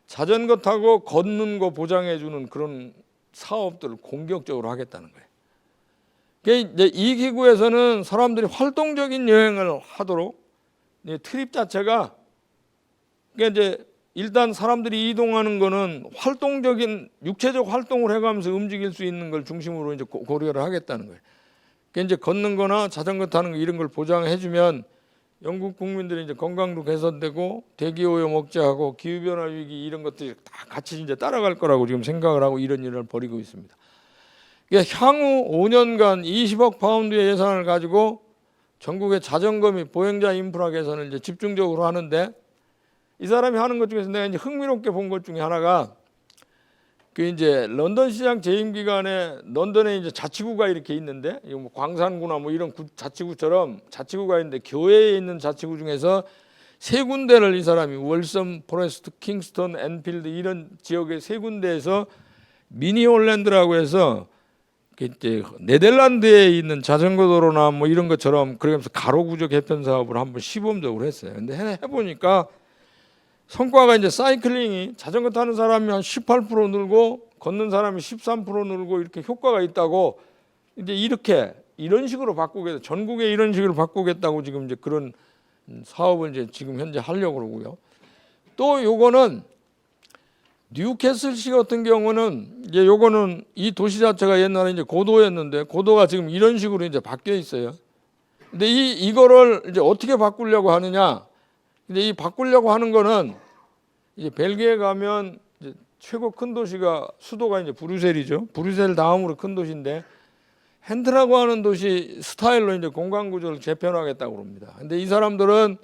자전거 타고 걷는 거 보장해 주는 그런 사업들을 공격적으로 하겠다는 거예요. 그러니까 이제 이 기구에서는 사람들이 활동적인 여행을 하도록 트립 자체가 그러니까 이제 일단 사람들이 이동하는 거는 활동적인 육체적 활동을 해가면서 움직일 수 있는 걸 중심으로 이제 고려를 하겠다는 거예요. 그러니까 이제 걷는 거나 자전거 타는 거 이런 걸 보장해 주면 영국 국민들이 이제 건강도 개선되고 대기 오염 억제하고 기후 변화 위기 이런 것들이 다 같이 이제 따라갈 거라고 지금 생각을 하고 이런 일을 벌이고 있습니다. 그러니까 향후 5년간 20억 파운드의 예산을 가지고 전국의 자전거 및 보행자 인프라 개선을 이제 집중적으로 하는데 이 사람이 하는 것 중에서 내가 이제 흥미롭게 본 것 중에 하나가 이제 런던 시장 재임 기간에 런던에 이제 자치구가 이렇게 있는데 이거 뭐 광산구나 뭐 이런 자치구처럼 자치구가 있는데 교외에 있는 자치구 중에서 세 군데를 이 사람이 월섬, 포레스트, 킹스턴, 앤필드 이런 지역의 세 군데에서 미니 홀랜드라고 해서 이제 네덜란드에 있는 자전거 도로나 뭐 이런 것처럼 그러면서 가로 구조 개편 사업을 한번 시범적으로 했어요. 근데 해보니까 성과가 이제 사이클링이 자전거 타는 사람이 한 18% 늘고 걷는 사람이 13% 늘고 이렇게 효과가 있다고 이제 이런 식으로 바꾸겠다. 전국에 이런 식으로 바꾸겠다고 지금 이제 그런 사업을 이제 지금 현재 하려고 그러고요. 또 요거는 뉴캐슬시 같은 경우는 이제 요거는 이 도시 자체가 옛날에 이제 고도였는데 고도가 지금 이런 식으로 이제 바뀌어 있어요. 근데 이거를 이제 어떻게 바꾸려고 하느냐? 근데 이 바꾸려고 하는 거는 이제 벨기에 가면 이제 최고 큰 도시가 수도가 이제 브뤼셀이죠. 브뤼셀 다음으로 큰 도시인데 헨트라고 하는 도시 스타일로 이제 공간 구조를 재편하겠다고 합니다. 근데 이 사람들은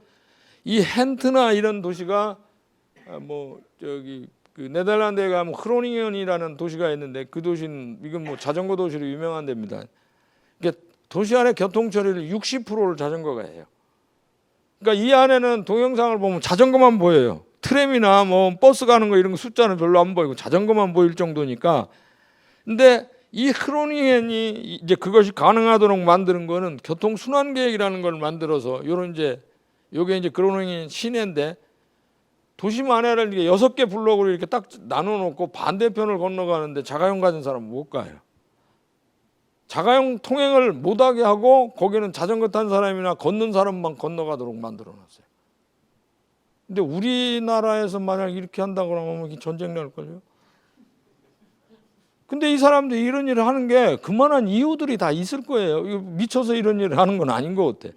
이 헨트나 이런 도시가 뭐 저기 네덜란드에 가면 크로닝현이라는 도시가 있는데 그 도시는 이건 뭐 자전거 도시로 유명한 데입니다. 그러니까 도시 안에 교통 처리를 60%를 자전거가 해요. 그러니까 이 안에는 동영상을 보면 자전거만 보여요. 트램이나 뭐 버스 가는 거 이런 거 숫자는 별로 안 보이고 자전거만 보일 정도니까. 근데 이 크로닝현이 이제 그것이 가능하도록 만드는 거는 교통 순환 계획이라는 걸 만들어서 요런 이제 요게 이제 크로닝현 시내인데 도심 안에를 이게 6개 블록으로 이렇게 딱 나눠 놓고 반대편을 건너가는데 자가용 가진 사람은 못 가요. 자가용 통행을 못하게 하고 거기는 자전거 탄 사람이나 걷는 사람만 건너가도록 만들어 놨어요. 근데 우리나라에서 만약 이렇게 한다고 그러면 전쟁 날 걸요. 근데 이 사람들이 이런 일을 하는 게 그만한 이유들이 다 있을 거예요. 이거 미쳐서 이런 일을 하는 건 아닌 것 같아.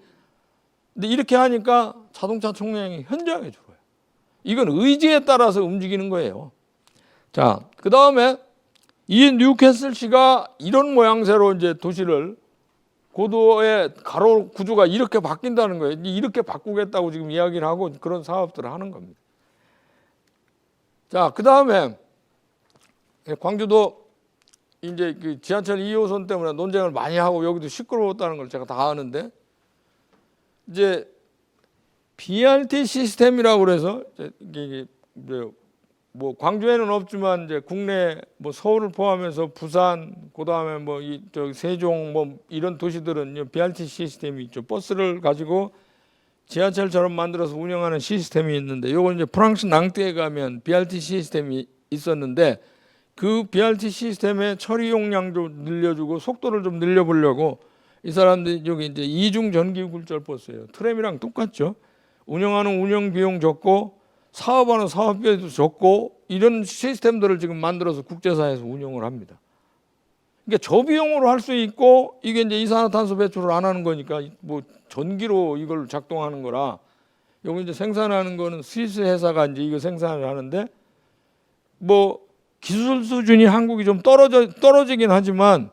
근데 이렇게 하니까 자동차 총량이 현저하게 줄어요. 이건 의지에 따라서 움직이는 거예요. 자, 그 다음에 이 뉴캐슬시가 이런 모양새로 이제 도시를 고도의 가로 구조가 이렇게 바뀐다는 거예요. 이렇게 바꾸겠다고 지금 이야기를 하고 그런 사업들을 하는 겁니다. 자, 그 다음에 광주도 이제 그 지하철 2호선 때문에 논쟁을 많이 하고 여기도 시끄러웠다는 걸 제가 다 아는데 이제 BRT 시스템이라고 그래서 이게 뭐 광주에는 없지만 이제 국내 뭐 서울을 포함해서 부산 그다음에 뭐 이 저 세종 뭐 이런 도시들은 BRT 시스템이 있죠. 버스를 가지고 지하철처럼 만들어서 운영하는 시스템이 있는데 요건 이제 프랑스 낭띠에 가면 BRT 시스템이 있었는데 그 BRT 시스템의 처리 용량 좀 늘려주고 속도를 좀 늘려보려고 이 사람들이 여기 이제 이중 전기 굴절 버스예요. 트램이랑 똑같죠. 운영하는 운영 비용 적고 사업하는 사업비도 적고 이런 시스템들을 지금 만들어서 국제사회에서 운영을 합니다. 그러니까 저비용으로 할 수 있고 이게 이제 이산화탄소 배출을 안 하는 거니까 뭐 전기로 이걸 작동하는 거라 여기 이제 생산하는 거는 스위스 회사가 이제 이거 생산을 하는데 뭐 기술 수준이 한국이 좀 떨어지긴 하지만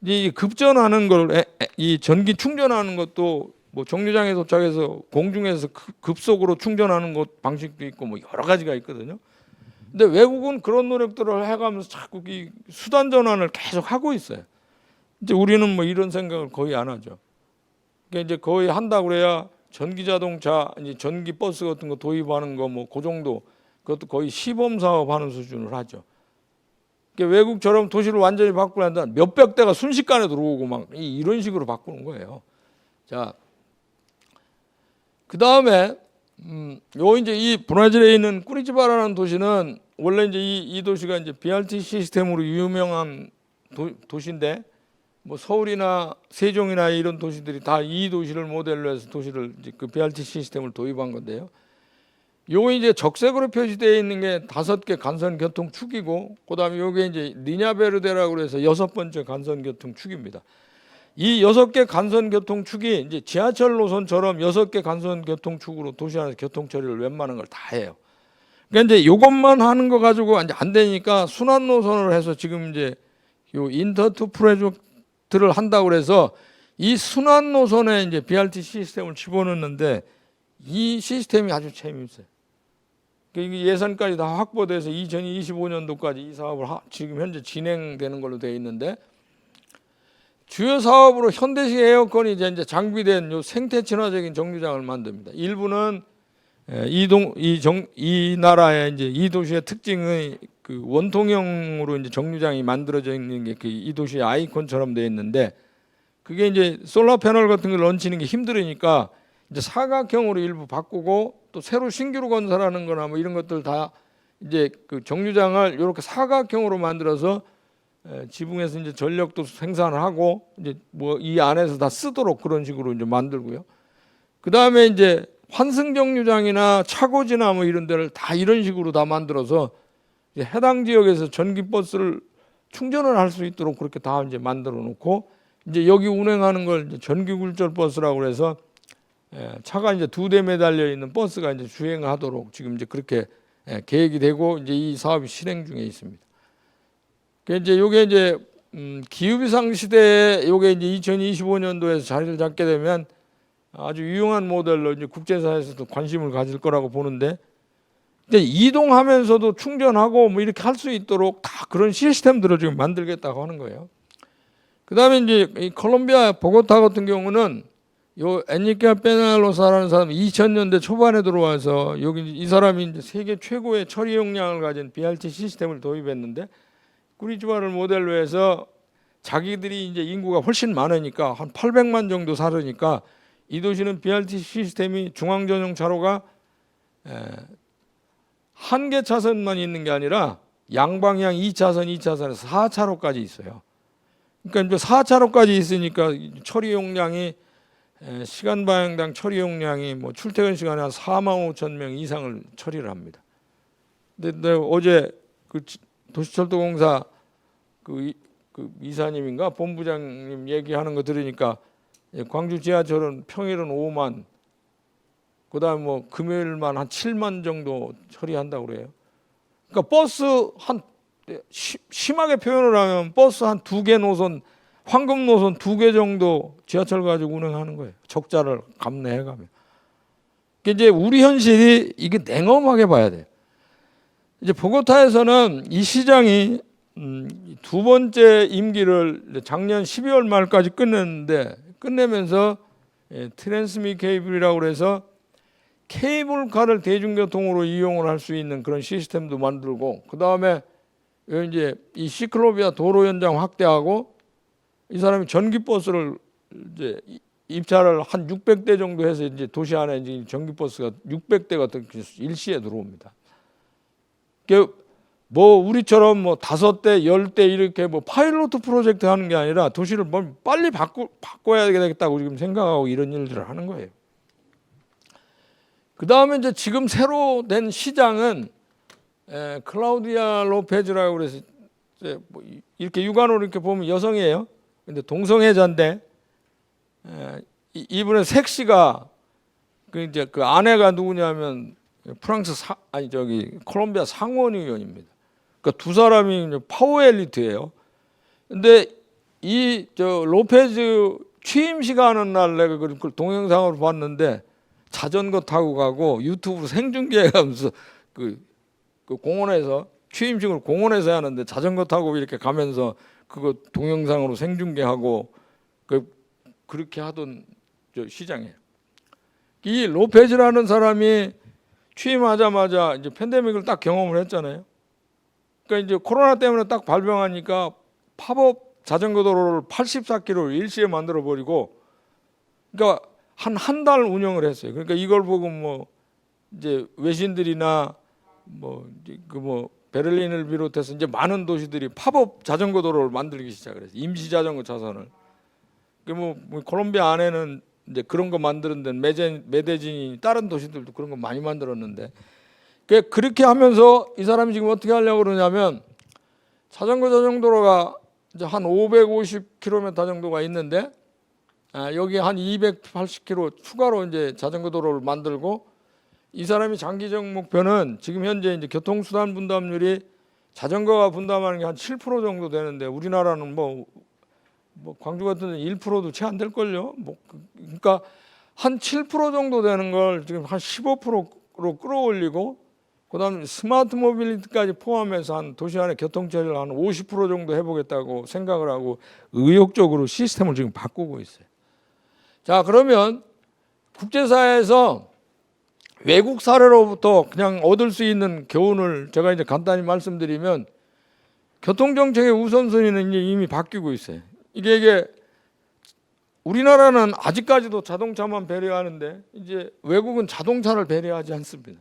이 급전하는 걸 이 전기 충전하는 것도 뭐 정류장에 도착해서 공중에서 급속으로 충전하는 것 방식도 있고 뭐 여러 가지가 있거든요. 근데 외국은 그런 노력들을 해가면서 자꾸 이 수단 전환을 계속 하고 있어요. 이제 우리는 뭐 이런 생각을 거의 안 하죠. 그러니까 이제 거의 한다 그래야 전기 자동차, 이제 전기 버스 같은 거 도입하는 거 뭐 그 정도 그것도 거의 시범 사업 하는 수준을 하죠. 그러니까 외국처럼 도시를 완전히 바꾸려면 몇백 대가 순식간에 들어오고 막 이런 식으로 바꾸는 거예요. 자, 그 다음에 요 이제 이 브라질에 있는 꾸리티바라는 도시는 원래 이제 이 도시가 이제 BRT 시스템으로 유명한 도시인데 뭐 서울이나 세종이나 이런 도시들이 다 이 도시를 모델로 해서 도시를 이제 그 BRT 시스템을 도입한 건데요. 요 이제 적색으로 표시되어 있는 게 5개 간선 교통 축이고 그다음에 요게 이제 리냐베르데라고 그래서 6번째 간선 교통 축입니다. 이 6개 간선 교통 축이 이제 지하철 노선처럼 6개 간선 교통 축으로 도시 안에서 교통 처리를 웬만한 걸 다 해요. 그러니까 이제 요것만 하는 거 가지고 이제 안 되니까 순환 노선을 해서 지금 이제 요 인터투 프로젝트를 한다고 그래서 이 순환 노선에 이제 BRT 시스템을 집어넣는데 이 시스템이 아주 재미있어요. 예산까지 다 확보돼서 2025년도까지 이 사업을 지금 현재 진행되는 걸로 되어 있는데 주요 사업으로 현대식 에어컨이 이제 장비된 요 생태 친화적인 정류장을 만듭니다. 일부는 이 나라의 이제 이 도시의 특징의 그 원통형으로 이제 정류장이 만들어져 있는 게 이 도시의 아이콘처럼 되어 있는데 그게 이제 솔라 패널 같은 걸 얹히는 게 힘들으니까 이제 사각형으로 일부 바꾸고 또 새로 신규로 건설하는 거나 뭐 이런 것들 다 이제 그 정류장을 이렇게 사각형으로 만들어서 지붕에서 이제 전력도 생산을 하고 이제 뭐 이 안에서 다 쓰도록 그런 식으로 이제 만들고요. 그 다음에 이제 환승 정류장이나 차고지나 뭐 이런 데를 다 이런 식으로 다 만들어서 이제 해당 지역에서 전기 버스를 충전을 할 수 있도록 그렇게 다 이제 만들어 놓고 이제 여기 운행하는 걸 이제 전기 굴절 버스라고 그래서 차가 이제 2대 매달려 있는 버스가 이제 주행하도록 지금 이제 그렇게 계획이 되고 이제 이 사업이 실행 중에 있습니다. 이제 요게 이제 기후비상 시대에 요게 이제 2025년도에서 자리를 잡게 되면 아주 유용한 모델로 이제 국제사회에서도 관심을 가질 거라고 보는데 이제 이동하면서도 충전하고 뭐 이렇게 할 수 있도록 다 그런 시스템들을 지금 만들겠다고 하는 거예요. 그다음에 이제 이 콜롬비아 보고타 같은 경우는 요 엔리케 페날로사라는 사람이 2000년대 초반에 들어와서 여기 이 사람이 이제 세계 최고의 처리 용량을 가진 BRT 시스템을 도입했는데 꾸리티바를 모델로 해서 자기들이 이제 인구가 훨씬 많으니까 한 800만 정도 살으니까 이 도시는 BRT 시스템이 중앙 전용 차로가 한 개 차선만 있는 게 아니라 양방향 2차선에서 4차로까지 있어요. 그러니까 이제 4차로까지 있으니까 처리 용량이 시간 방향당 처리 용량이 뭐 출퇴근 시간에 한 4만 5천 명 이상을 처리를 합니다. 근데 어제 그 도시철도공사 그 이사님인가 본부장님 얘기하는 거 들으니까 광주 지하철은 평일은 5만, 그다음 뭐 금요일만 한 7만 정도 처리한다고 그래요. 그러니까 버스 한 심하게 표현을 하면 버스 한 2개 노선, 황금 노선 2개 정도 지하철 가지고 운행하는 거예요. 적자를 감내해가면. 이제 우리 현실이 이게 냉엄하게 봐야 돼요. 이제 보고타에서는 이 시장이 두 번째 임기를 작년 12월 말까지 끝냈는데, 끝내면서 트랜스미 케이블이라고 그래서 케이블카를 대중교통으로 이용을 할 수 있는 그런 시스템도 만들고, 그 다음에 이제 이 시클로비아 도로 연장 확대하고, 이 사람이 전기버스를 이제 입찰을 한 600대 정도 해서 이제 도시 안에 이제 전기버스가 600대가 일시에 들어옵니다. 뭐 우리처럼 뭐 5대, 10대 이렇게 뭐 파일로트 프로젝트 하는 게 아니라 도시를 뭐 빨리 바꿔야 되겠다고 지금 생각하고 이런 일들을 하는 거예요. 그 다음에 이제 지금 새로 된 시장은 클라우디아 로페즈라고 그래서 이제 뭐 이렇게 육안으로 이렇게 보면 여성이에요. 근데 동성애자인데 이분의 섹시가 그 이제 그 아내가 누구냐면 프랑스 콜롬비아 상원 의원입니다. 그러니까 두 사람이 이제 파워 엘리트예요. 근데 이 로페즈 취임식 하는 날 내가 그걸 동영상으로 봤는데 자전거 타고 가고 유튜브로 생중계하면서 그 공원에서 취임식을 공원에서 하는데 자전거 타고 이렇게 가면서 그거 동영상으로 생중계하고 그렇게 하던 시장이에요. 이 로페즈라는 사람이 취임하자마자 이제 팬데믹을 딱 경험을 했잖아요. 그러니까 이제 코로나 때문에 딱 발병하니까 팝업 자전거 도로를 84km를 일시에 만들어 버리고, 그러니까 한 달 운영을 했어요. 그러니까 이걸 보고 뭐 이제 외신들이나 뭐 베를린을 비롯해서 이제 많은 도시들이 팝업 자전거 도로를 만들기 시작을 했어요. 임시 자전거 차선을. 뭐 콜롬비아 안에는 이제 그런 거 만드는 데는 메데진이 다른 도시들도 그런 거 많이 만들었는데, 그렇게 하면서 이 사람이 지금 어떻게 하려고 그러냐면 자전거 전용도로가 이제 한 550km 정도가 있는데 여기 한 280km 추가로 이제 자전거 도로를 만들고, 이 사람이 장기적 목표는 지금 현재 이제 교통수단 분담률이 자전거가 분담하는 게 한 7% 정도 되는데 우리나라는 뭐 광주 같은 데는 1%도 채 안 될 걸요. 그러니까 한 7% 정도 되는 걸 지금 한 15%로 끌어올리고, 그다음에 스마트 모빌리티까지 포함해서 한 도시 안에 교통 처리를 한 50% 정도 해보겠다고 생각을 하고 의욕적으로 시스템을 지금 바꾸고 있어요. 자, 그러면 국제사회에서 외국 사례로부터 그냥 얻을 수 있는 교훈을 제가 이제 간단히 말씀드리면, 교통정책의 우선순위는 이제 이미 바뀌고 있어요. 이게 우리나라는 아직까지도 자동차만 배려하는데 이제 외국은 자동차를 배려하지 않습니다.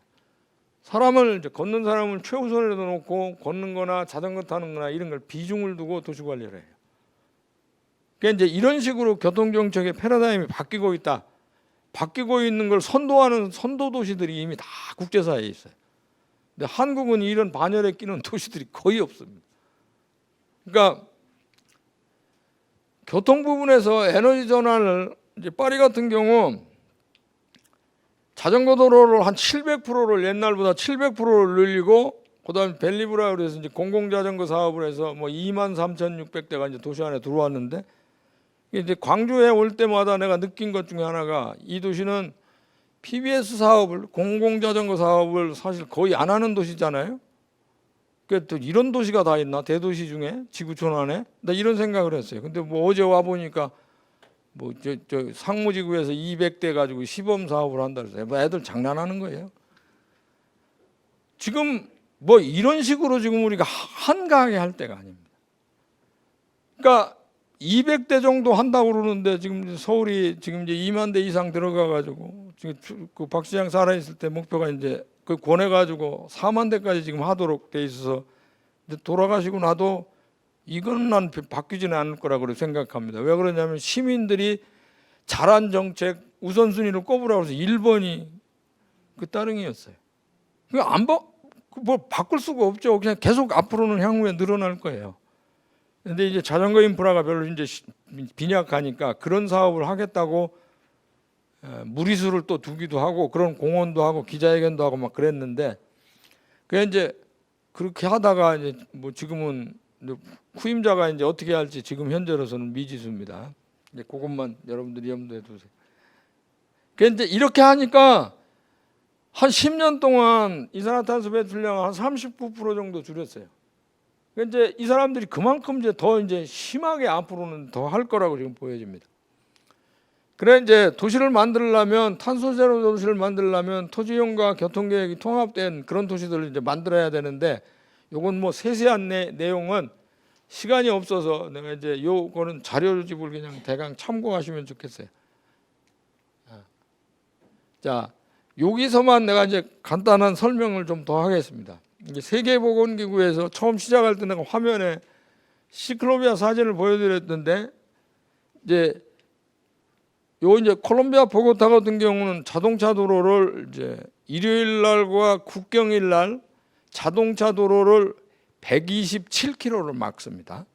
사람을 이제 걷는 사람을 최우선으로 놓고 걷는 거나 자전거 타는 거나 이런 걸 비중을 두고 도시 관리를 해요. 그러니까 이제 이런 식으로 교통정책의 패러다임이 바뀌고 있다. 바뀌고 있는 걸 선도하는 선도 도시들이 이미 다 국제사회에 있어요. 근데 한국은 이런 반열에 끼는 도시들이 거의 없습니다. 그러니까 교통 부분에서 에너지 전환을 이제 파리 같은 경우 자전거 도로를 한 700%를 옛날보다 700%를 늘리고, 그다음에 벨리브라 그래서 이제 공공자전거 사업을 해서 뭐 23,600대가 이제 도시 안에 들어왔는데, 이제 광주에 올 때마다 내가 느낀 것 중에 하나가 이 도시는 PBS 사업을 공공자전거 사업을 사실 거의 안 하는 도시잖아요. 그러니까 또 이런 도시가 다 있나 대도시 중에 지구촌 안에 나 이런 생각을 했어요. 근데 뭐 어제 와 보니까 뭐 저 상무지구에서 200대 가지고 시범 사업을 한다 그래서 뭐 애들 장난하는 거예요. 지금 뭐 이런 식으로 지금 우리가 한가하게 할 때가 아닙니다. 그러니까 200대 정도 한다고 그러는데 지금 서울이 지금 이제 2만 대 이상 들어가 가지고 지금 그 박 시장 살아 있을 때 목표가 이제 그 권해 가지고 4만 대까지 지금 하도록 돼 있어서, 이제 돌아가시고 나도 이건 난 바뀌지는 않을 거라고 생각합니다. 왜 그러냐면 시민들이 잘한 정책 우선순위를 꼽으라고 해서 1번이 그 따릉이었어요. 뭐 바꿀 수가 없죠. 그냥 계속 앞으로는 향후에 늘어날 거예요. 근데 이제 자전거 인프라가 별로 이제 빈약하니까 그런 사업을 하겠다고 무리수를 또 두기도 하고 그런 공원도 하고 기자회견도 하고 막 그랬는데 그 이제 그렇게 하다가 이제 뭐 지금은 후임자가 이제 어떻게 할지 지금 현재로서는 미지수입니다. 이제 그것만 여러분들이 염두에 두세요. 그 이제 이렇게 하니까 한 10년 동안 이산화탄소 배출량을 한 39% 정도 줄였어요. 이제 이 사람들이 그만큼 이제 더 이제 심하게 앞으로는 더 할 거라고 지금 보여집니다. 그래 이제 도시를 만들려면 탄소 제로 도시를 만들려면 토지용과 교통 계획이 통합된 그런 도시들을 이제 만들어야 되는데 요건 뭐 세세한 내용은 시간이 없어서 내가 이제 요거는 자료집을 그냥 대강 참고하시면 좋겠어요. 자, 여기서만 내가 이제 간단한 설명을 좀 더 하겠습니다. 이제 세계보건기구에서 처음 시작할 때 내가 화면에 시클로비아 사진을 보여드렸던데 이제 콜롬비아 보고타 같은 경우는 자동차 도로를 이제 일요일 날과 국경일 날 자동차 도로를 127km를 막습니다.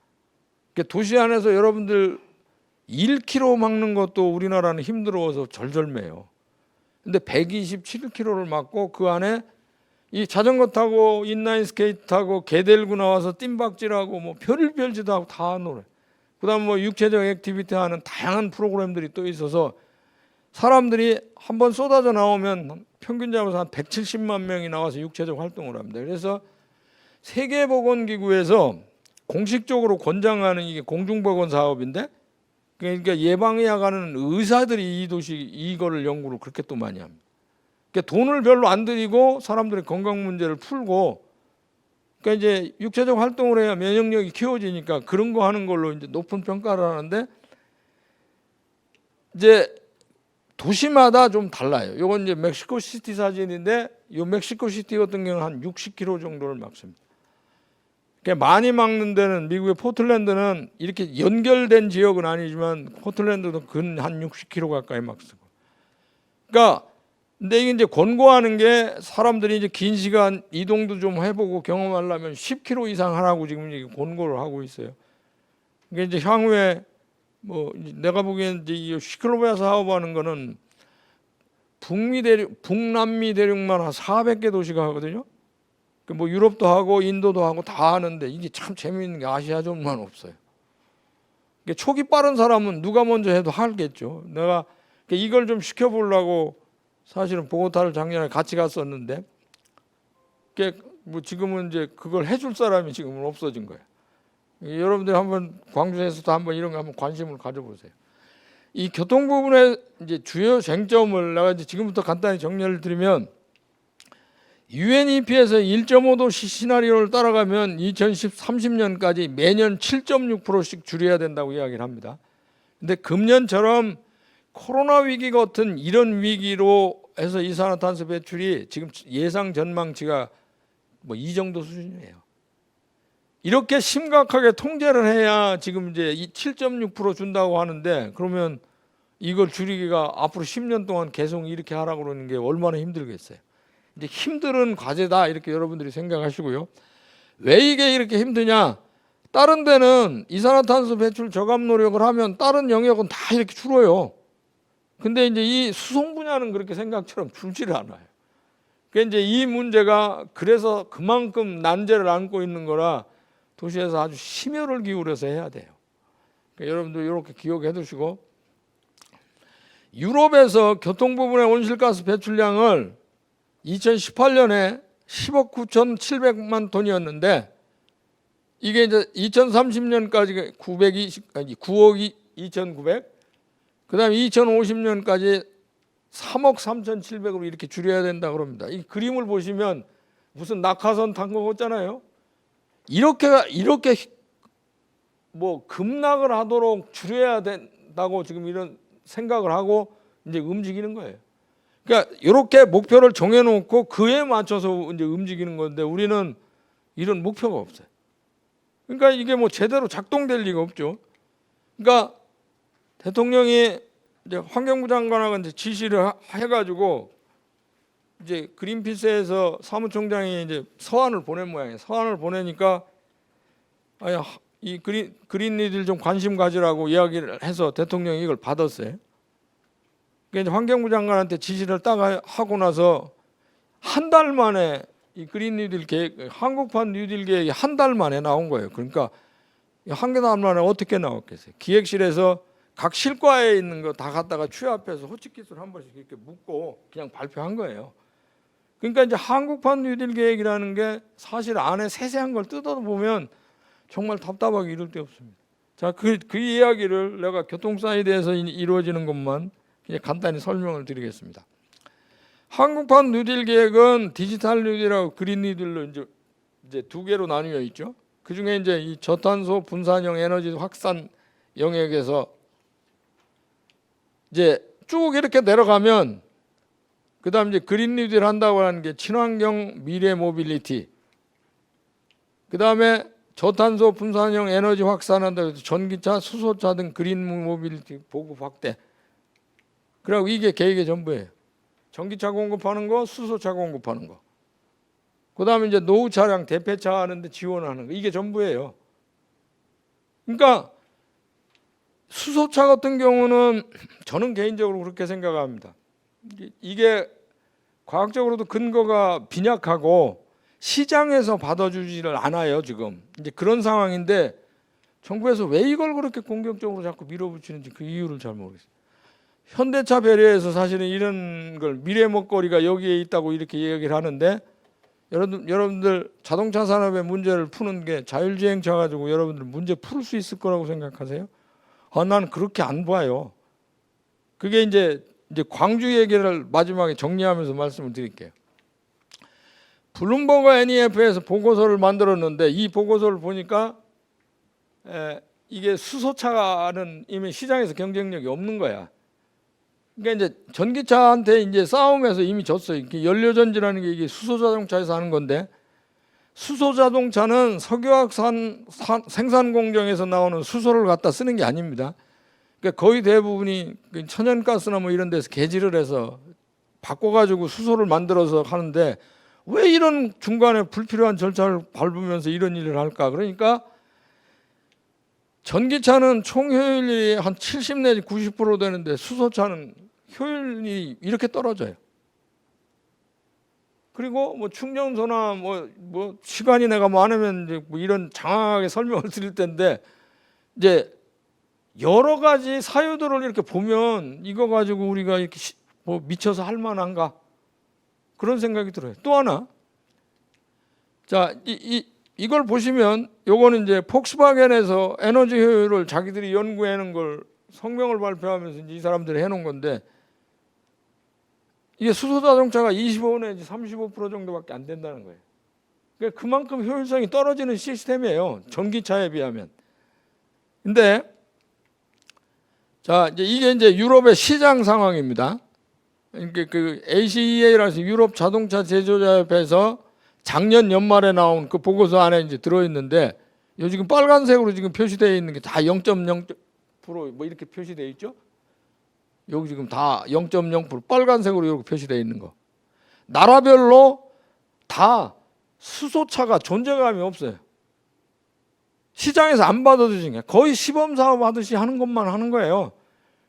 도시 안에서 여러분들 1km 막는 것도 우리나라는 힘들어서 절절매요. 근데 127km를 막고 그 안에 이 자전거 타고 인라인 스케이트 타고 개 들고 나와서 뜀박질하고 뭐 별의별 짓도 하고 다 노래. 그다음 뭐 육체적 액티비티 하는 다양한 프로그램들이 또 있어서 사람들이 한번 쏟아져 나오면 평균 잡아서 한 170만 명이 나와서 육체적 활동을 합니다. 그래서 세계보건기구에서 공식적으로 권장하는 이게 공중보건 사업인데 그러니까 예방의학하는 의사들이 이 도시 이거를 연구를 그렇게 또 많이 합니다. 그러니까 돈을 별로 안 들이고 사람들의 건강 문제를 풀고 그러니까 이제 육체적 활동을 해야 면역력이 키워지니까 그런 거 하는 걸로 이제 높은 평가를 하는데 이제 도시마다 좀 달라요. 이건 이제 멕시코 시티 사진인데 이 멕시코 시티 같은 경우는 한 60km 정도를 막습니다. 그러니까 많이 막는 데는 미국의 포틀랜드는 이렇게 연결된 지역은 아니지만 포틀랜드도 근 한 60km 가까이 막 쓰고. 그러니까 근데 이게 이제 권고하는 게 사람들이 이제 긴 시간 이동도 좀 해보고 경험하려면 10km 이상 하라고 지금 이제 권고를 하고 있어요. 그러니까 이제 향후에 뭐 내가 보기엔 이제 이 시클로비아 사업하는 거는 북남미 대륙만 한 400개 도시가 하거든요. 뭐 유럽도 하고 인도도 하고 다 하는데 이게 참 재미있는 게 아시아존만 없어요. 초기 빠른 사람은 누가 먼저 해도 하겠죠. 내가 이걸 좀 시켜보려고 사실은 보고타를 작년에 같이 갔었는데 뭐 지금은 이제 그걸 해줄 사람이 지금은 없어진 거예요. 여러분들 한번 광주에서도 한번 이런 거 한번 관심을 가져보세요. 이 교통 부분의 이제 주요 쟁점을 내가 이제 지금부터 간단히 정리를 드리면 UNEP에서 1.5도시 시나리오를 따라가면 2030년까지 매년 7.6%씩 줄여야 된다고 이야기를 합니다. 근데 금년처럼 코로나 위기 같은 이런 위기로 해서 이산화탄소 배출이 지금 예상 전망치가 뭐 이 정도 수준이에요. 이렇게 심각하게 통제를 해야 지금 이제 7.6% 준다고 하는데 그러면 이걸 줄이기가 앞으로 10년 동안 계속 이렇게 하라고 그러는 게 얼마나 힘들겠어요. 이제 힘든 과제다 이렇게 여러분들이 생각하시고요. 왜 이게 이렇게 힘드냐? 다른 데는 이산화탄소 배출 저감 노력을 하면 다른 영역은 다 이렇게 줄어요. 근데 이제 이 수송 분야는 그렇게 생각처럼 줄지를 않아요. 그러니까 이제 이 문제가 그래서 그만큼 난제를 안고 있는 거라 도시에서 아주 심혈을 기울여서 해야 돼요. 그러니까 여러분들 이렇게 기억해 두시고 유럽에서 교통 부분의 온실가스 배출량을 2018년에 10억 9,700만 톤이었는데 이게 이제 2030년까지 9억 2,900, 그다음에 2050년까지 3억 3,700으로 이렇게 줄여야 된다 그럽니다. 이 그림을 보시면 무슨 낙하선 탄 거 같잖아요. 이렇게 뭐 급락을 하도록 줄여야 된다고 지금 이런 생각을 하고 이제 움직이는 거예요. 그러니까 이렇게 목표를 정해놓고 그에 맞춰서 이제 움직이는 건데 우리는 이런 목표가 없어요. 그러니까 이게 뭐 제대로 작동될 리가 없죠. 그러니까 대통령이 이제 환경부 장관하고 지시를 해가지고 이제 그린피스에서 사무총장이 이제 서한을 보낸 모양이에요. 서한을 보내니까 아니, 이 그린이들 좀 관심 가지라고 이야기를 해서 대통령이 이걸 받았어요. 그러니까 환경부 장관한테 지시를 딱 하고 나서 한 달 만에 이 그린 뉴딜 계획, 한국판 뉴딜 계획이 한 달 만에 나온 거예요. 그러니까 한 달 만에 어떻게 나왔겠어요? 기획실에서 각 실과에 있는 거 다 갖다가 취합해서 호치키스를 한 번씩 이렇게 묶고 그냥 발표한 거예요. 그러니까 이제 한국판 뉴딜 계획이라는 게 사실 안에 세세한 걸 뜯어보면 정말 답답하게 이를 데 없습니다. 자, 그 이야기를 내가 교통사이드에서 이루어지는 것만 그냥 간단히 설명을 드리겠습니다. 한국판 뉴딜 계획은 디지털 뉴딜하고 그린 뉴딜로 이제 두 개로 나뉘어 있죠. 그 중에 이제 이 저탄소 분산형 에너지 확산 영역에서 이제 쭉 이렇게 내려가면 그다음 이제 그린 뉴딜 한다고 하는 게 친환경 미래 모빌리티. 그다음에 저탄소 분산형 에너지 확산한다고 해서 전기차, 수소차 등 그린 모빌리티 보급 확대. 그리고 이게 계획의 전부예요. 전기차 공급하는 거, 수소차 공급하는 거. 그다음에 이제 노후 차량 대폐차 하는데 지원하는 거. 이게 전부예요. 그러니까 수소차 같은 경우는 저는 개인적으로 그렇게 생각합니다. 이게 과학적으로도 근거가 빈약하고 시장에서 받아주지를 않아요, 지금. 이제 그런 상황인데 정부에서 왜 이걸 그렇게 공격적으로 자꾸 밀어붙이는지 그 이유를 잘 모르겠어요. 현대차 배려에서 사실은 이런 걸 미래 먹거리가 여기에 있다고 이렇게 얘기를 하는데 여러분들 자동차 산업의 문제를 푸는 게 자율주행차 가지고 여러분들 문제 풀 수 있을 거라고 생각하세요? 나는 그렇게 안 봐요. 그게 이제 광주 얘기를 마지막에 정리하면서 말씀을 드릴게요. 블룸버그 NEF에서 보고서를 만들었는데 이 보고서를 보니까 이게 수소차는 이미 시장에서 경쟁력이 없는 거야. 그러니까 이제 전기차한테 이제 싸움에서 이미 졌어요. 연료전지라는 게 이게 수소자동차에서 하는 건데 수소자동차는 석유화산 생산 공정에서 나오는 수소를 갖다 쓰는 게 아닙니다. 그러니까 거의 대부분이 천연가스나 뭐 이런 데서 개질을 해서 바꿔가지고 수소를 만들어서 하는데 왜 이런 중간에 불필요한 절차를 밟으면서 이런 일을 할까? 그러니까 전기차는 총 효율이 한 70 내지 90% 되는데 수소차는 효율이 이렇게 떨어져요. 그리고 뭐 충전소나 뭐 시간이 내가 많으면 이제 뭐 이런 장황하게 설명을 드릴 텐데 이제 여러 가지 사유들을 이렇게 보면 이거 가지고 우리가 이렇게 뭐 미쳐서 할 만한가 그런 생각이 들어요. 또 하나, 자 이걸 보시면 요거는 이제 폭스바겐에서 에너지 효율을 자기들이 연구해놓은 걸 성명을 발표하면서 이제 이 사람들이 해놓은 건데 이게 수소자동차가 25 내지 35% 정도밖에 안 된다는 거예요. 그러니까 그만큼 효율성이 떨어지는 시스템이에요. 전기차에 비하면. 근데 자 이제 이게 이제 유럽의 시장 상황입니다. 그러니까 그 ACEA라서 유럽 자동차 제조자협회에서 작년 연말에 나온 그 보고서 안에 이제 들어있는데 요 지금 빨간색으로 지금 표시되어 있는 게 다 0.0% 뭐 이렇게 표시되어 있죠. 여기 지금 다 0.0% 빨간색으로 이렇게 표시되어 있는 거. 나라별로 다 수소차가 존재감이 없어요. 시장에서 안 받아주신 게 거의 시범 사업 하듯이 하는 것만 하는 거예요.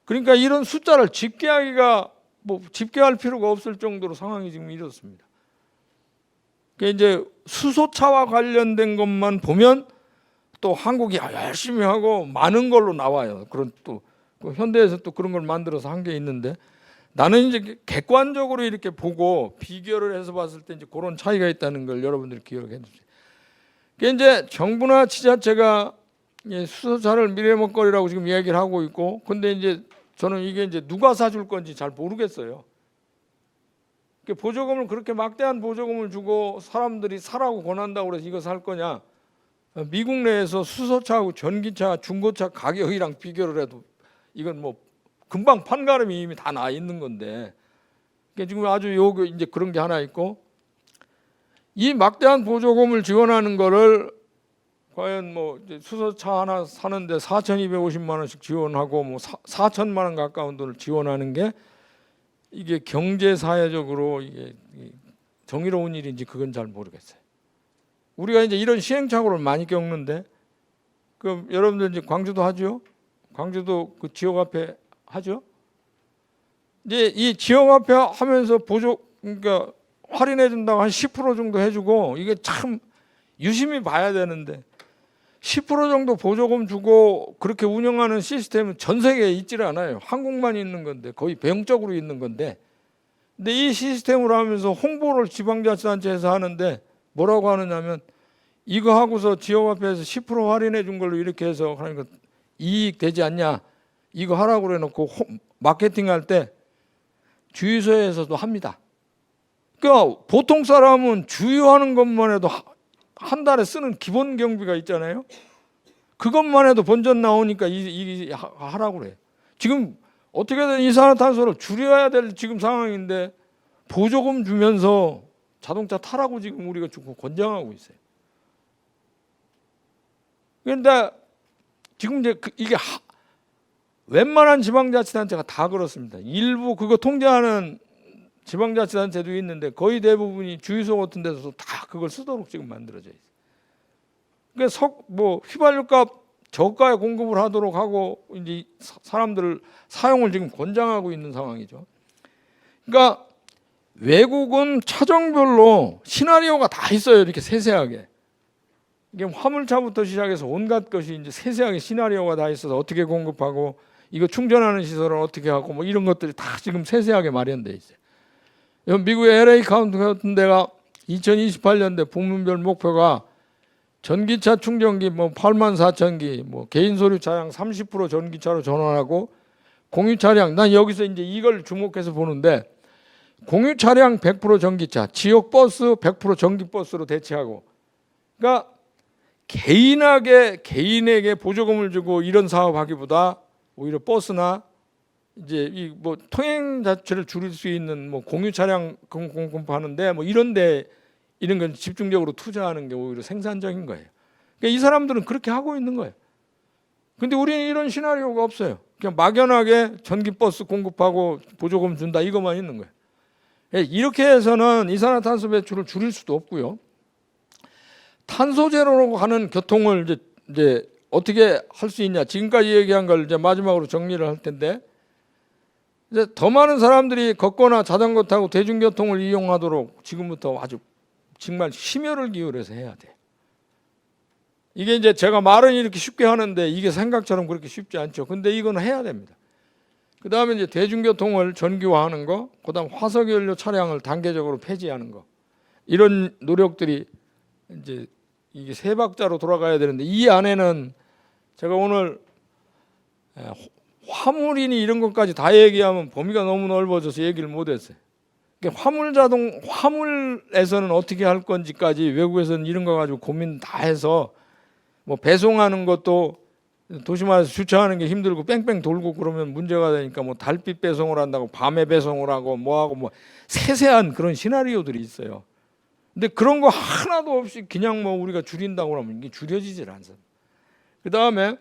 그러니까 이런 숫자를 집계하기가 뭐 집계할 필요가 없을 정도로 상황이 지금 이렇습니다. 그러니까 이제 수소차와 관련된 것만 보면 또 한국이 열심히 하고 많은 걸로 나와요. 그런 또 현대에서 또 그런 걸 만들어서 한 게 있는데 나는 이제 객관적으로 이렇게 보고 비교를 해서 봤을 때 이제 그런 차이가 있다는 걸 여러분들이 기억해 주세요. 그러니까 이제 정부나 지자체가 수소차를 미래 먹거리라고 지금 이야기를 하고 있고, 근데 이제 저는 이게 이제 누가 사줄 건지 잘 모르겠어요. 보조금을 그렇게 막대한 보조금을 주고 사람들이 사라고 권한다고 그래서 이거 살 거냐? 미국 내에서 수소차하고 전기차, 중고차 가격이랑 비교를 해도 이건 뭐 금방 판가름이 이미 다 나 있는 건데, 그러니까 지금 아주 요 이제 그런 게 하나 있고, 이 막대한 보조금을 지원하는 거를 과연 뭐 이제 수소차 하나 사는데 4,250만 원씩 지원하고 뭐 4천만 원 가까운 돈을 지원하는 게 이게 경제 사회적으로 이게 정의로운 일인지 그건 잘 모르겠어요. 우리가 이제 이런 시행착오를 많이 겪는데 그럼 여러분들 이제 광주도 하죠? 광주도 그 지역 화폐 하죠? 이제 이 지역 화폐 하면서 보조 그러니까 할인해 준다고 한 10% 정도 해주고 이게 참 유심히 봐야 되는데 10% 정도 보조금 주고 그렇게 운영하는 시스템은 전 세계에 있지를 않아요. 한국만 있는 건데 거의 병적으로 있는 건데 근데 이 시스템으로 하면서 홍보를 지방자치단체에서 하는데 뭐라고 하느냐면 이거 하고서 지역화폐에서 10% 할인해 준 걸로 이렇게 해서 하니까 이익 되지 않냐 이거 하라고 그래놓고 마케팅할 때 주유소에서도 합니다. 그러니까 보통 사람은 주유하는 것만 해도 한 달에 쓰는 기본 경비가 있잖아요. 그것만 해도 본전 나오니까 이 하라고 그래. 지금 어떻게든 이산화탄소를 줄여야 될 지금 상황인데 보조금 주면서 자동차 타라고 지금 우리가 권장하고 있어요. 그런데 지금 이제 이게 웬만한 지방자치단체가 다 그렇습니다. 일부 그거 통제하는 지방자치단체도 있는데 거의 대부분이 주유소 같은 데서 다 그걸 쓰도록 지금 만들어져 있어요. 그러니까 뭐 휘발유값 저가에 공급을 하도록 하고 이제 사람들을 사용을 지금 권장하고 있는 상황이죠. 그러니까 외국은 차종별로 시나리오가 다 있어요. 이렇게 세세하게. 이게 화물차부터 시작해서 온갖 것이 이제 세세하게 시나리오가 다 있어서 어떻게 공급하고 이거 충전하는 시설은 어떻게 하고 뭐 이런 것들이 다 지금 세세하게 마련돼 있어요. 미국의 LA 카운티 같은 데가 2028년대 부문별 목표가 전기차 충전기 뭐 84,000기, 뭐 개인 소유 차량 30% 전기차로 전환하고 공유 차량 난 여기서 이제 이걸 주목해서 보는데 공유 차량 100% 전기차, 지역 버스 100% 전기 버스로 대체하고 그러니까 개인에게 보조금을 주고 이런 사업하기보다 오히려 버스나 이제 이 뭐 통행 자체를 줄일 수 있는 뭐 공유 차량 공급하는데 뭐 이런데 이런 건 집중적으로 투자하는 게 오히려 생산적인 거예요. 그러니까 이 사람들은 그렇게 하고 있는 거예요. 근데 우리는 이런 시나리오가 없어요. 그냥 막연하게 전기 버스 공급하고 보조금 준다 이것만 있는 거예요. 이렇게 해서는 이산화탄소 배출을 줄일 수도 없고요. 탄소 제로로 가는 교통을 이제 어떻게 할 수 있냐? 지금까지 얘기한 걸 이제 마지막으로 정리를 할 텐데 이제 더 많은 사람들이 걷거나 자전거 타고 대중교통을 이용하도록 지금부터 아주 정말 심혈을 기울여서 해야 돼. 이게 이제 제가 말은 이렇게 쉽게 하는데 이게 생각처럼 그렇게 쉽지 않죠. 근데 이건 해야 됩니다. 그 다음에 이제 대중교통을 전기화하는 거, 그 다음 화석연료 차량을 단계적으로 폐지하는 거, 이런 노력들이 이제 이게 세 박자로 돌아가야 되는데 이 안에는 제가 오늘 화물이니 이런 것까지 다 얘기하면 범위가 너무 넓어져서 얘기를 못했어요. 화물에서는 어떻게 할 건지까지 외국에서는 이런 거 가지고 고민 다 해서 뭐 배송하는 것도 도시마에서 주차하는 게 힘들고 뺑뺑 돌고 그러면 문제가 되니까 뭐 달빛 배송을 한다고 밤에 배송을 하고 뭐하고 뭐 세세한 그런 시나리오들이 있어요. 근데 그런 거 하나도 없이 그냥 뭐 우리가 줄인다고 하면 이게 줄여지질 않습니다. 그 다음에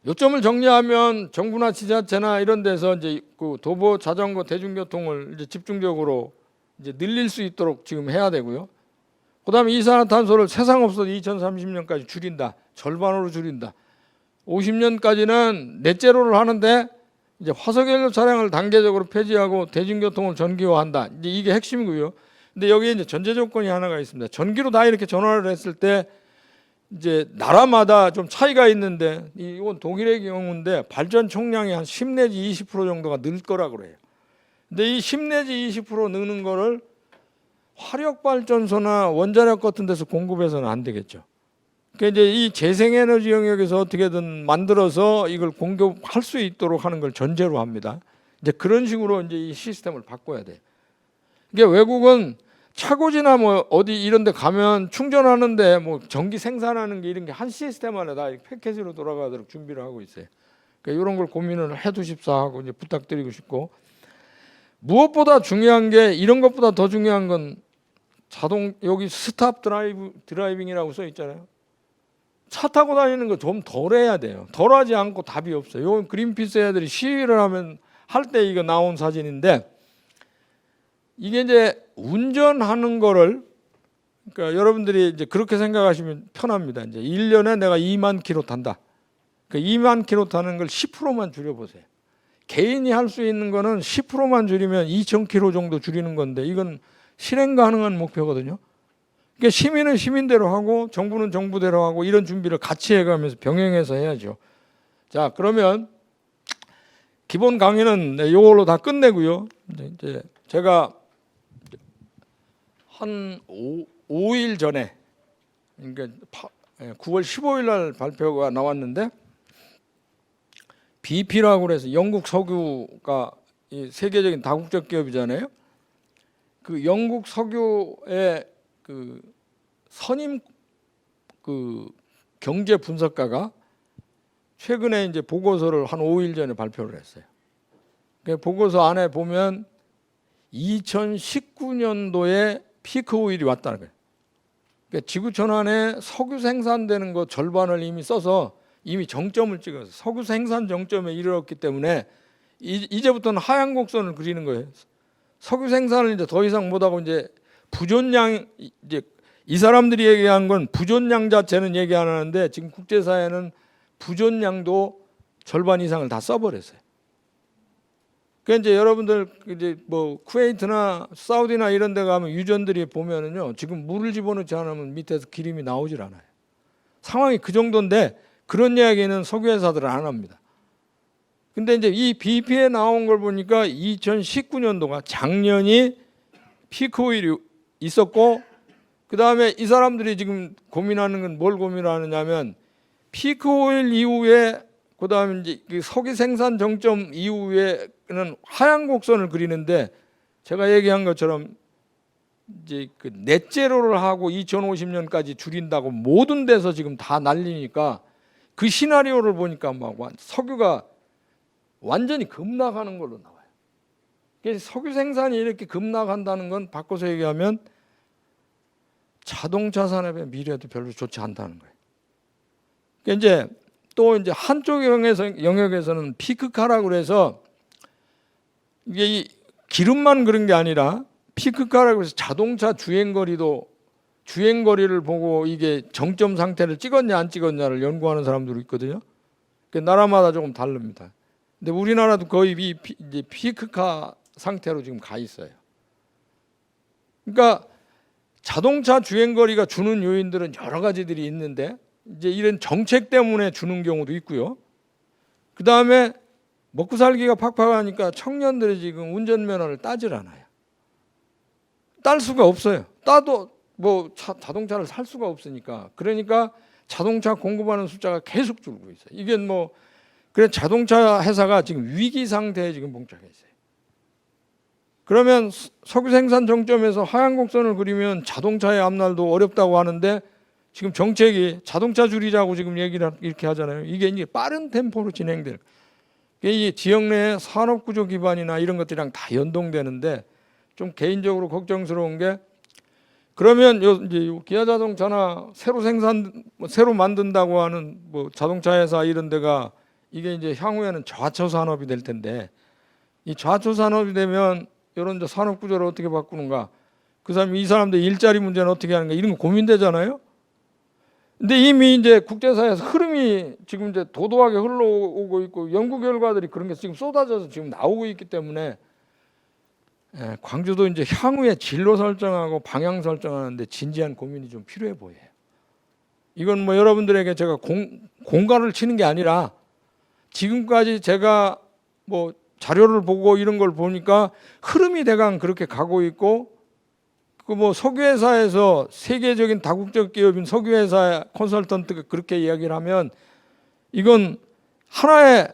요점을 정리하면 정부나 지자체나 이런 데서 이제 그 도보, 자전거, 대중교통을 이제 집중적으로 이제 늘릴 수 있도록 지금 해야 되고요. 그다음에 이산화탄소를 세상 없어도 2030년까지 줄인다. 절반으로 줄인다. 50년까지는 넷제로를 하는데 이제 화석연료 차량을 단계적으로 폐지하고 대중교통을 전기화한다. 이제 이게 핵심이고요. 근데 여기에 이제 전제 조건이 하나가 있습니다. 전기로 다 이렇게 전환을 했을 때 이제 나라마다 좀 차이가 있는데 이건 독일의 경우인데 발전 총량이 한 10 내지 20% 정도가 늘 거라 그래요. 근데 이 10 내지 20% 느는 거를 화력 발전소나 원자력 같은 데서 공급해서는 안 되겠죠. 그러니까 이제 이 재생에너지 영역에서 어떻게든 만들어서 이걸 공급할 수 있도록 하는 걸 전제로 합니다. 이제 그런 식으로 이제 이 시스템을 바꿔야 돼. 그러니까 외국은 차고지나 뭐 어디 이런 데 가면 충전하는데 뭐 전기 생산하는 게 이런 게 한 시스템 안에 다 패키지로 돌아가도록 준비를 하고 있어요. 그러니까 이런 걸 고민을 해두십사 하고 이제 부탁드리고 싶고, 무엇보다 중요한 게 이런 것보다 더 중요한 건 여기 스탑 드라이빙이라고 써 있잖아요. 차 타고 다니는 거 좀 덜 해야 돼요. 덜하지 않고 답이 없어요. 이건 그린피스 애들이 시위를 하면 할 때 이거 나온 사진인데, 이게 이제 운전하는 거를, 그러니까 여러분들이 이제 그렇게 생각하시면 편합니다. 이제 1년에 내가 2만 킬로 탄다. 그 2만 킬로 타는 걸 10%만 줄여보세요. 개인이 할 수 있는 거는 10%만 줄이면 2천 킬로 정도 줄이는 건데, 이건 실행 가능한 목표거든요. 그러니까 시민은 시민대로 하고 정부는 정부대로 하고 이런 준비를 같이 해가면서 병행해서 해야죠. 자, 그러면 기본 강의는 이걸로 다 끝내고요. 이제 제가 한 5일 전에, 그러니까 9월 15일 날 발표가 나왔는데, BP라고 해서 영국 석유가 세계적인 다국적 기업이잖아요. 그 영국 석유의 그 선임 그 경제 분석가가 최근에 이제 보고서를 한 5일 전에 발표를 했어요. 그 보고서 안에 보면 2019년도에 피크 오일이 왔다는 거예요. 그러니까 지구촌 안에 석유 생산되는 거 절반을 이미 써서 이미 정점을 찍어서 석유 생산 정점에 이르렀기 때문에 이제부터는 하얀 곡선을 그리는 거예요. 석유 생산을 이제 더 이상 못하고 이제 부존량, 이제 이 사람들이 얘기한 건 부존량 자체는 얘기 안 하는데 지금 국제사회는 부존량도 절반 이상을 다 써버렸어요. 그러니까 이제 여러분들 이제 뭐 쿠웨이트나 사우디나 이런 데 가면 유전들이 보면은요, 지금 물을 집어넣지 않으면 밑에서 기름이 나오질 않아요. 상황이 그 정도인데 그런 이야기는 석유회사들은 안 합니다. 근데 이제 이 BP에 나온 걸 보니까 2019년도가 작년이 피크 오일이 있었고, 그 다음에 이 사람들이 지금 고민하는 건 뭘 고민하느냐면, 피크 오일 이후에 그 다음에 이제 그 석유 생산 정점 이후에는 하얀 곡선을 그리는데, 제가 얘기한 것처럼 이제 그 넷제로를 하고 2050년까지 줄인다고 모든 데서 지금 다 날리니까 그 시나리오를 보니까 막 석유가 완전히 급락하는 걸로 나와요. 그래서 석유 생산이 이렇게 급락한다는 건 바꿔서 얘기하면 자동차 산업의 미래도 별로 좋지 않다는 거예요. 그러니까 이제 또 이제 한쪽 영역에서는 피크카라고 그래서 이게 이 기름만 그런 게 아니라 피크카라고 해서 자동차 주행거리를 보고 이게 정점 상태를 찍었냐 안 찍었냐를 연구하는 사람들이 있거든요. 그러니까 나라마다 조금 다릅니다. 근데 우리나라도 거의 이제 피크카 상태로 지금 가 있어요. 그러니까 자동차 주행거리가 주는 요인들은 여러 가지들이 있는데, 이제 이런 정책 때문에 주는 경우도 있고요. 그 다음에 먹고 살기가 팍팍하니까 청년들이 지금 운전면허를 따질 않아요. 딸 수가 없어요. 따도 뭐 자동차를 살 수가 없으니까. 그러니까 자동차 공급하는 숫자가 계속 줄고 있어요. 이게 뭐 그래, 자동차 회사가 지금 위기 상태에 지금 봉착해 있어요. 그러면 석유 생산 정점에서 하얀 곡선을 그리면 자동차의 앞날도 어렵다고 하는데, 지금 정책이 자동차 줄이자고 지금 얘기를 이렇게 하잖아요. 이게 이제 빠른 템포로 진행될. 이게 지역 내 산업 구조 기반이나 이런 것들이랑 다 연동되는데, 좀 개인적으로 걱정스러운 게, 그러면 이제 기아 자동차나 새로 만든다고 하는 뭐 자동차 회사 이런 데가 이게 이제 향후에는 좌초 산업이 될 텐데, 이 좌초 산업이 되면 이런 이제 산업 구조를 어떻게 바꾸는가, 이 사람들 일자리 문제는 어떻게 하는가, 이런 거 고민되잖아요. 근데 이미 이제 국제사회에서 흐름이 지금 이제 도도하게 흘러오고 있고, 연구 결과들이 그런 게 지금 쏟아져서 지금 나오고 있기 때문에, 광주도 이제 향후에 진로 설정하고 방향 설정하는데 진지한 고민이 좀 필요해 보여요. 이건 뭐 여러분들에게 제가 공가를 치는 게 아니라, 지금까지 제가 뭐 자료를 보고 이런 걸 보니까 흐름이 대강 그렇게 가고 있고, 그 뭐 석유회사에서 세계적인 다국적 기업인 석유회사 컨설턴트가 그렇게 이야기를 하면 이건 하나의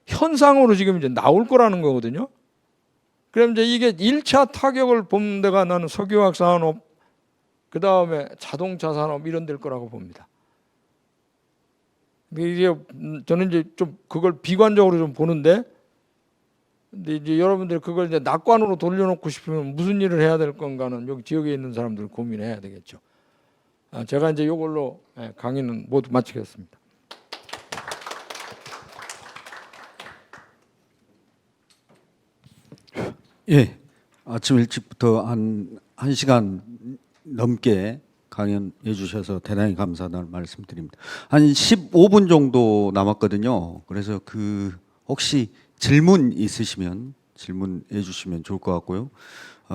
현상으로 지금 이제 나올 거라는 거거든요. 그럼 이제 이게 1차 타격을 본 데가 나는 석유화학 산업, 그 다음에 자동차 산업 이런 될 거라고 봅니다. 이게 저는 이제 좀 그걸 비관적으로 좀 보는데, 근데 이제 여러분들이 그걸 이제 낙관으로 돌려놓고 싶으면 무슨 일을 해야 될 건가는 여기 지역에 있는 사람들 고민해야 되겠죠. 제가 이제 이걸로 강의는 모두 마치겠습니다. 예, 아침 일찍부터 한 1시간 넘게 강연해 주셔서 대단히 감사하다는 말씀드립니다. 한 15분 정도 남았거든요. 그래서 혹시 질문 있으시면 질문해 주시면 좋을 것 같고요.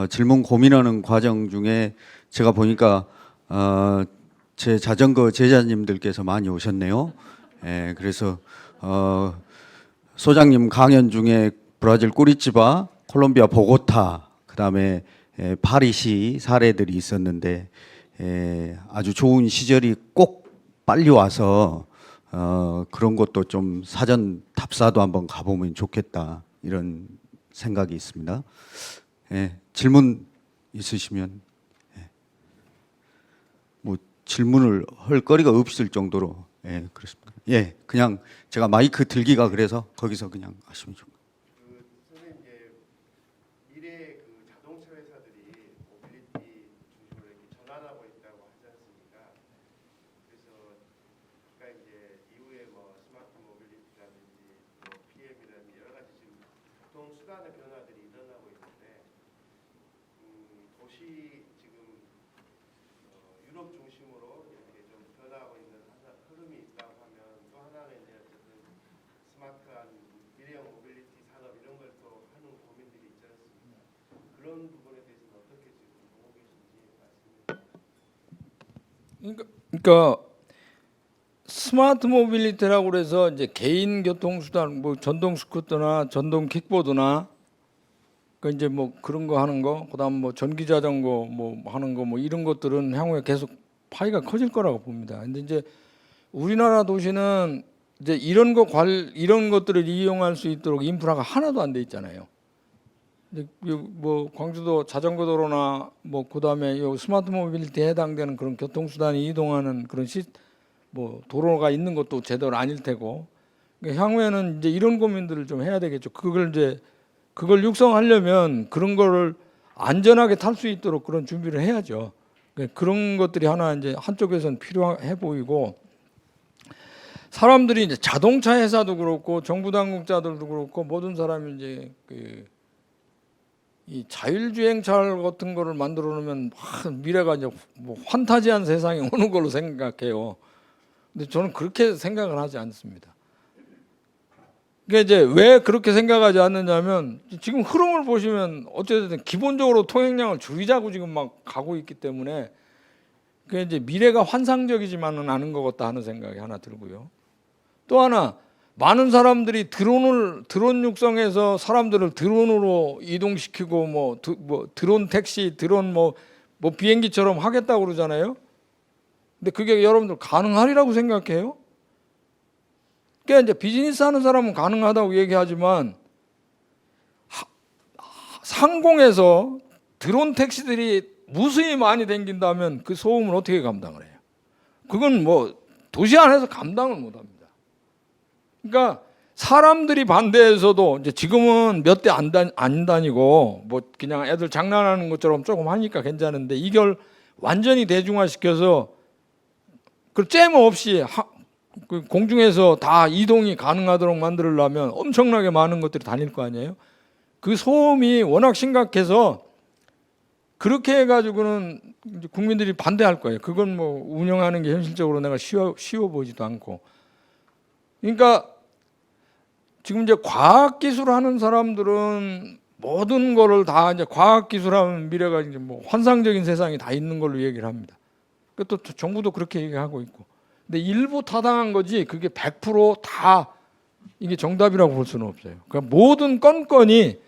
질문 고민하는 과정 중에 제가 보니까 제 자전거 제자님들께서 많이 오셨네요. 예, 그래서 소장님 강연 중에 브라질 꾸리치바, 콜롬비아 보고타, 그다음에 파리시 사례들이 있었는데 아주 좋은 시절이 꼭 빨리 와서 그런 것도 좀 사전 답사도 한번 가보면 좋겠다 이런 생각이 있습니다. 질문 있으시면 뭐 질문을 할 거리가 없을 정도로 그렇습니다. 그냥 제가 마이크 들기가 그래서 거기서 그냥 하시면 좋을 것 같아요. 선생님 이제 미래 자동차 회사들이 모빌리티 중심으로 이렇게 전환하고 있다고 하지 않습니까? 그래서 그러니까 이제 이후에 뭐 스마트 모빌리티라든지 뭐 PM이라든지 여러 가지 지금 교통 수단의 변화들이 일어나고 있는데 도시 지금 유럽 중심으로 이렇게 좀 변화하고 있는 흐름이 있다고 하면 또 하나는 이제 어쨌든 스마트한 미래형 모빌리티 산업 이런 걸 또 하는 고민들이 있지 않습니까? 그런 부분에 대해서는 어떻게 지금 보고 계신지 말씀해 주세요. 그러니까 스마트 모빌리티라고 그래서 이제 개인 교통수단 뭐 전동 스쿠터나 전동 킥보드나 그 이제 뭐 그런 거 하는 거, 그다음 뭐 전기 자전거 뭐 하는 거 뭐 이런 것들은 향후에 계속 파이가 커질 거라고 봅니다. 근데 이제 우리나라 도시는 이제 이런 것들을 이용할 수 있도록 인프라가 하나도 안 돼 있잖아요. 근데 뭐 광주도 자전거 도로나 뭐 그다음에 요 스마트 모빌리티에 해당되는 그런 교통수단이 이동하는 그런 뭐 도로가 있는 것도 제대로 아닐 테고, 그러니까 향후에는 이제 이런 고민들을 좀 해야 되겠죠. 그걸 육성하려면 그런 거를 안전하게 탈 수 있도록 그런 준비를 해야죠. 그런 것들이 하나 이제 한쪽에서는 필요해 보이고, 사람들이 이제 자동차 회사도 그렇고 정부 당국자들도 그렇고 모든 사람이 이제 이 자율주행차 같은 거를 만들어 놓으면 미래가 이제 뭐 환타지한 세상이 오는 걸로 생각해요. 근데 저는 그렇게 생각을 하지 않습니다. 그러니까 이제 왜 그렇게 생각하지 않느냐면 지금 흐름을 보시면 어쨌든 기본적으로 통행량을 줄이자고 지금 막 가고 있기 때문에 그 이제 미래가 환상적이지만은 않은 것 같다 하는 생각이 하나 들고요. 또 하나, 많은 사람들이 드론 육성해서 사람들을 드론으로 이동시키고 뭐 드론 택시, 드론 뭐 비행기처럼 하겠다고 그러잖아요. 근데 그게 여러분들 가능하리라고 생각해요? 그러니까 이제 비즈니스 하는 사람은 가능하다고 얘기하지만 상공에서 드론 택시들이 무수히 많이 댕긴다면 그 소음을 어떻게 감당을 해요? 그건 뭐 도시 안에서 감당을 못 합니다. 그러니까 사람들이 반대해서도 이제 지금은 몇 대 안 다니고 뭐 그냥 애들 장난하는 것처럼 조금 하니까 괜찮은데, 이걸 완전히 대중화시켜서 그 잼 없이 공중에서 다 이동이 가능하도록 만들려면 엄청나게 많은 것들이 다닐 거 아니에요. 그 소음이 워낙 심각해서 그렇게 해가지고는 국민들이 반대할 거예요. 그건 뭐 운영하는 게 현실적으로 내가 쉬워 보이지도 않고. 그러니까 지금 이제 과학기술 하는 사람들은 모든 거를 다 이제 과학기술하면 미래가 이제 뭐 환상적인 세상이 다 있는 걸로 얘기를 합니다. 또 정부도 그렇게 얘기하고 있고. 근데 일부 타당한 거지 그게 100% 이게 정답이라고 볼 수는 없어요. 그러니까 모든 건건이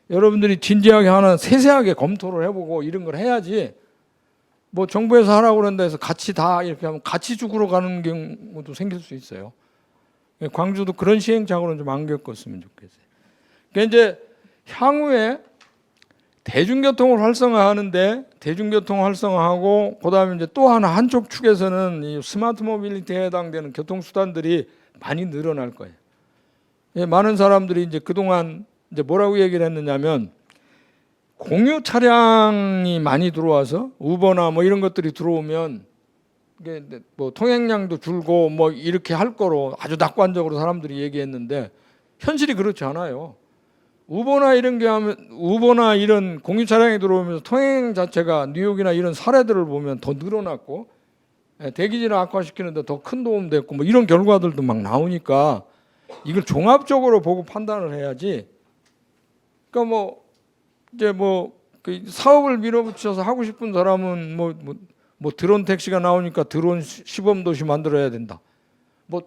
여러분들이 진지하게 하나 세세하게 검토를 해보고 이런 걸 해야지, 뭐 정부에서 하라고 그런다 해서 같이 다 이렇게 하면 같이 죽으러 가는 경우도 생길 수 있어요. 광주도 그런 시행착오는 좀 안 겪었으면 좋겠어요. 그러니까 이제 향후에 대중교통을 활성화하는데, 대중교통 활성화하고 그다음에 이제 또 하나 한쪽 축에서는 이 스마트 모빌리티에 해당되는 교통수단들이 많이 늘어날 거예요. 많은 사람들이 이제 그동안 이제 뭐라고 얘기를 했느냐면, 공유 차량이 많이 들어와서 우버나 뭐 이런 것들이 들어오면 이게 뭐 통행량도 줄고 뭐 이렇게 할 거로 아주 낙관적으로 사람들이 얘기했는데 현실이 그렇지 않아요. 우버나 이런 게 하면 우버나 이런 공유 차량이 들어오면서 통행 자체가 뉴욕이나 이런 사례들을 보면 더 늘어났고 대기질을 악화시키는데 더 큰 도움 됐고 뭐 이런 결과들도 막 나오니까 이걸 종합적으로 보고 판단을 해야지. 그러니까 뭐 이제 뭐 그 사업을 밀어붙여서 하고 싶은 사람은 뭐 드론 택시가 나오니까 드론 시범 도시 만들어야 된다. 뭐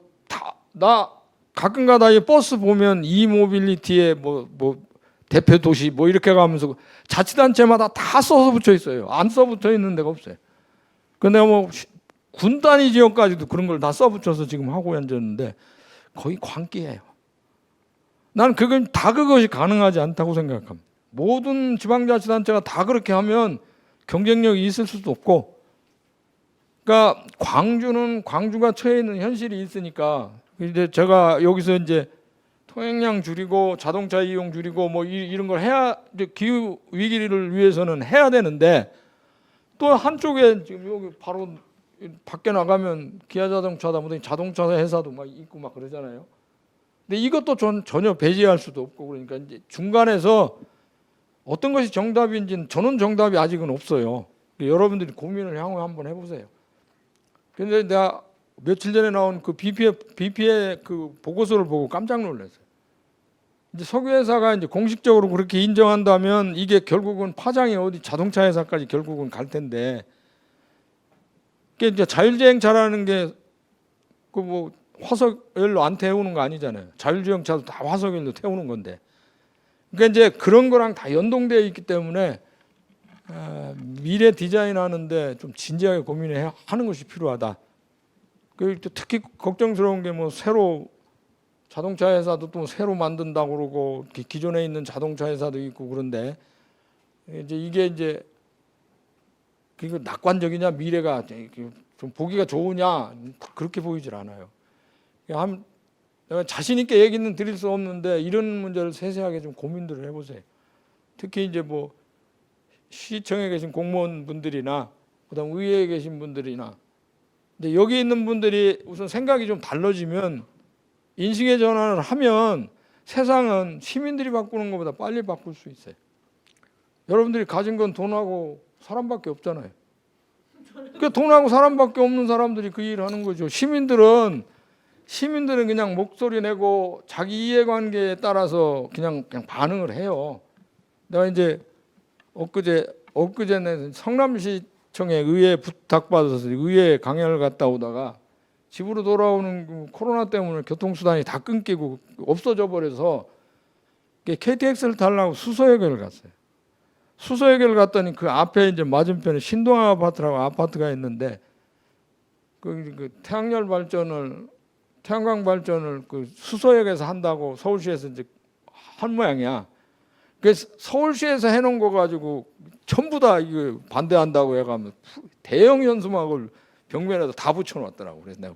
나 가끔가다 이 버스 보면 이모빌리티의 뭐 대표 도시 뭐 이렇게 가면서 자치단체마다 다 써서 붙여 있어요. 안 써 붙여 있는 데가 없어요. 근데 뭐 군 단위 지역까지도 그런 걸 다 써 붙여서 지금 하고 앉았는데 거의 광기예요. 난 그것이 가능하지 않다고 생각합니다. 모든 지방자치단체가 다 그렇게 하면 경쟁력이 있을 수도 없고, 그러니까 광주가 처해 있는 현실이 있으니까 이제 제가 여기서 이제 통행량 줄이고 자동차 이용 줄이고 뭐 이런 걸 해야 기후 위기를 위해서는 해야 되는데 또 한쪽에 지금 여기 바로 밖에 나가면 기아 자동차다 뭐든 자동차 회사도 막 있고 막 그러잖아요. 근데 이것도 전혀 배제할 수도 없고 그러니까 이제 중간에서 어떤 것이 정답인지는 저는 정답이 아직은 없어요. 여러분들이 고민을 향후 한번 해보세요. 근데 내가 며칠 전에 나온 그 BP의 그 보고서를 보고 깜짝 놀랐어요. 이제 석유회사가 이제 공식적으로 그렇게 인정한다면 이게 결국은 파장이 어디 자동차 회사까지 결국은 갈 텐데, 그게 이제 자율주행차라는 게 그 뭐 화석연료 안 태우는 거 아니잖아요. 자율주행차도 다 화석연료 태우는 건데. 그러니까 이제 그런 거랑 다 연동되어 있기 때문에 미래 디자인하는데 좀 진지하게 하는 것이 필요하다. 특히 걱정스러운 게 뭐 새로 자동차 회사도 또 새로 만든다고 그러고 기존에 있는 자동차 회사도 있고 그런데 이게 이제 그게 낙관적이냐 미래가 좀 보기가 좋으냐 그렇게 보이질 않아요. 내가 자신 있게 얘기는 드릴 수 없는데 이런 문제를 세세하게 좀 고민들을 해보세요. 특히 이제 뭐 시청에 계신 공무원분들이나 그다음 의회에 계신 분들이나, 근데 여기 있는 분들이 우선 생각이 좀 달라지면 인식의 전환을 하면 세상은 시민들이 바꾸는 것보다 빨리 바꿀 수 있어요. 여러분들이 가진 건 돈하고 사람밖에 없잖아요. 그러니까 돈하고 사람밖에 없는 사람들이 그 일을 하는 거죠. 시민들은 그냥 목소리 내고 자기 이해관계에 따라서 그냥 반응을 해요. 내가 이제 엊그제는 성남시청에 의회 부탁받아서 의회 강연을 갔다 오다가 집으로 돌아오는 코로나 때문에 교통수단이 다 끊기고 없어져 버려서 KTX를 타려고 수서역을 갔어요. 수서역을 갔더니 그 앞에 이제 맞은편에 신동 아파트라고 아파트가 있는데 그 태양광 발전을 그 수서역에서 한다고 서울시에서 이제 한 모양이야. 그래서 서울시에서 해놓은 거 가지고 전부 다 이거 반대한다고 해가면 대형 현수막을 벽면에다 다 붙여놨더라고. 그래서 내가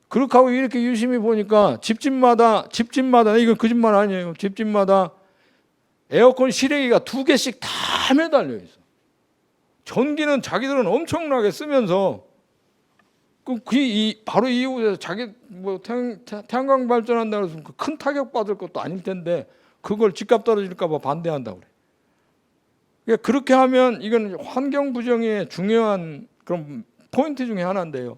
그렇게 하고 이렇게 유심히 보니까 집집마다 이건 거짓말 아니에요. 집집마다 에어컨 실외기가 2개씩 다 매달려 있어. 전기는 자기들은 엄청나게 쓰면서 바로 이웃에서 자기 뭐 태양광 발전한다고 해서 큰 타격 받을 것도 아닐 텐데 그걸 집값 떨어질까 봐 반대한다고 그래. 그러니까 그렇게 하면 이건 환경 부정의 중요한 그런 포인트 중에 하나인데요.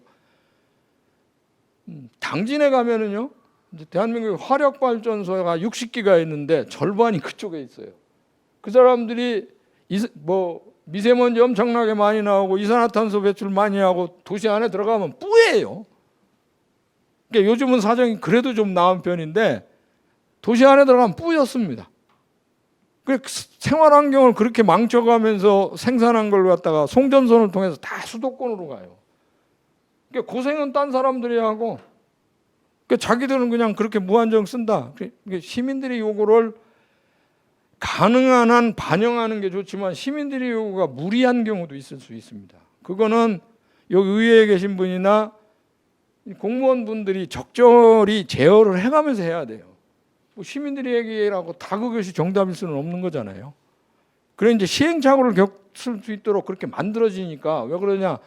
당진에 가면은요, 이제 대한민국 화력 발전소가 60기가 있는데 절반이 그쪽에 있어요. 그 사람들이 뭐 미세먼지 엄청나게 많이 나오고 이산화탄소 배출 많이 하고 도시 안에 들어가면 뿌예요. 그러니까 요즘은 사정이 그래도 좀 나은 편인데 도시 안에 들어가면 뿌였습니다. 생활 환경을 그렇게 망쳐가면서 생산한 걸 갖다가 송전선을 통해서 다 수도권으로 가요. 그러니까 고생은 딴 사람들이 하고 자기들은 그냥 그렇게 무한정 쓴다. 시민들이 요구를 가능한 한 반영하는 게 좋지만 시민들의 요구가 무리한 경우도 있을 수 있습니다. 그거는 여기 의회에 계신 분이나 공무원분들이 적절히 제어를 해가면서 해야 돼요. 뭐 시민들이 얘기라고 다 그것이 정답일 수는 없는 거잖아요. 그래 이제 시행착오를 겪을 수 있도록 그렇게 만들어지니까 왜 그러냐?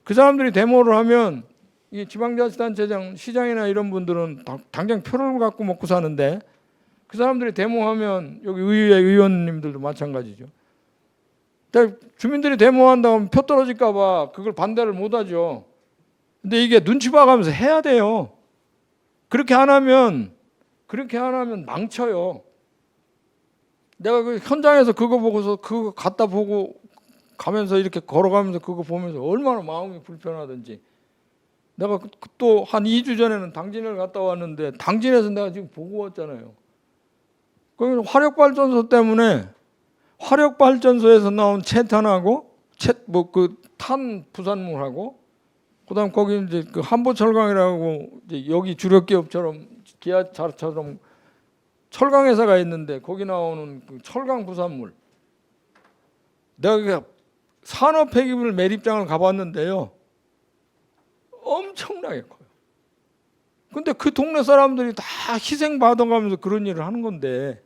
그 사람들이 데모를 하면 이 지방자치단체장, 시장이나 이런 분들은 당장 표를 갖고 먹고 사는데 그 사람들이 데모하면 여기 의회 의원님들도 마찬가지죠. 근데 주민들이 데모한다고 하면 표 떨어질까 봐 그걸 반대를 못 하죠. 근데 이게 눈치 봐가면서 해야 돼요. 그렇게 안 하면 망쳐요. 내가 그 현장에서 그거 보고서 그거 갖다 보고 가면서 이렇게 걸어가면서 그거 보면서 얼마나 마음이 불편하든지. 내가 또 한 2주 전에는 당진을 갔다 왔는데 당진에서 내가 지금 보고 왔잖아요. 거기 화력발전소 때문에 화력발전소에서 나온 채탄하고 탄 부산물하고 그다음 거기 이제 그 한보철강이라고 이제 여기 주력기업처럼 기아차처럼 철강 회사가 있는데 거기 나오는 그 철강 부산물. 내가 산업 폐기물 매립장을 가봤는데요. 엄청나게 커요. 근데 그 동네 사람들이 다 희생 받아가면서 그런 일을 하는 건데,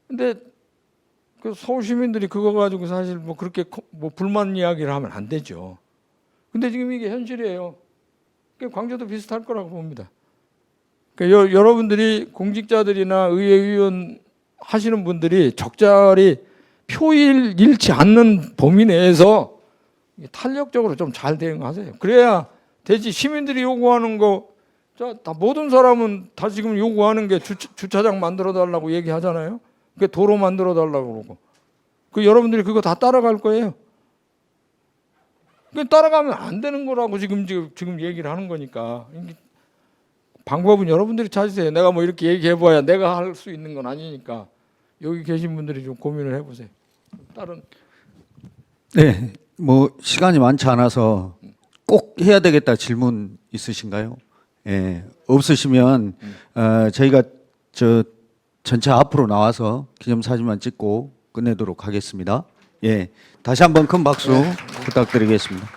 근데 그 서울 시민들이 그거 가지고 사실 뭐 그렇게 뭐 불만 이야기를 하면 안 되죠. 근데 지금 이게 현실이에요. 광주도 비슷할 거라고 봅니다. 그러니까 여러분들이 공직자들이나 의회 의원 하시는 분들이 적절히 표일 잃지 않는 범위 내에서 탄력적으로 좀 잘 대응하세요. 그래야 되지. 시민들이 요구하는 거, 다 모든 사람은 다 지금 요구하는 게 주차장 만들어 달라고 얘기하잖아요. 그 도로 만들어 달라고 그러고. 그 여러분들이 그거 다 따라갈 거예요. 그 따라가면 안 되는 거라고 지금 얘기를 하는 거니까. 방법은 여러분들이 찾으세요. 내가 뭐 이렇게 얘기해봐야 내가 할 수 있는 건 아니니까. 여기 계신 분들이 좀 고민을 해보세요. 다른. 네, 뭐 시간이 많지 않아서 꼭 해야 되겠다 질문 있으신가요? 예, 없으시면 저희가 저 전체 앞으로 나와서 기념사진만 찍고 끝내도록 하겠습니다. 예, 다시 한번 큰 박수 부탁드리겠습니다.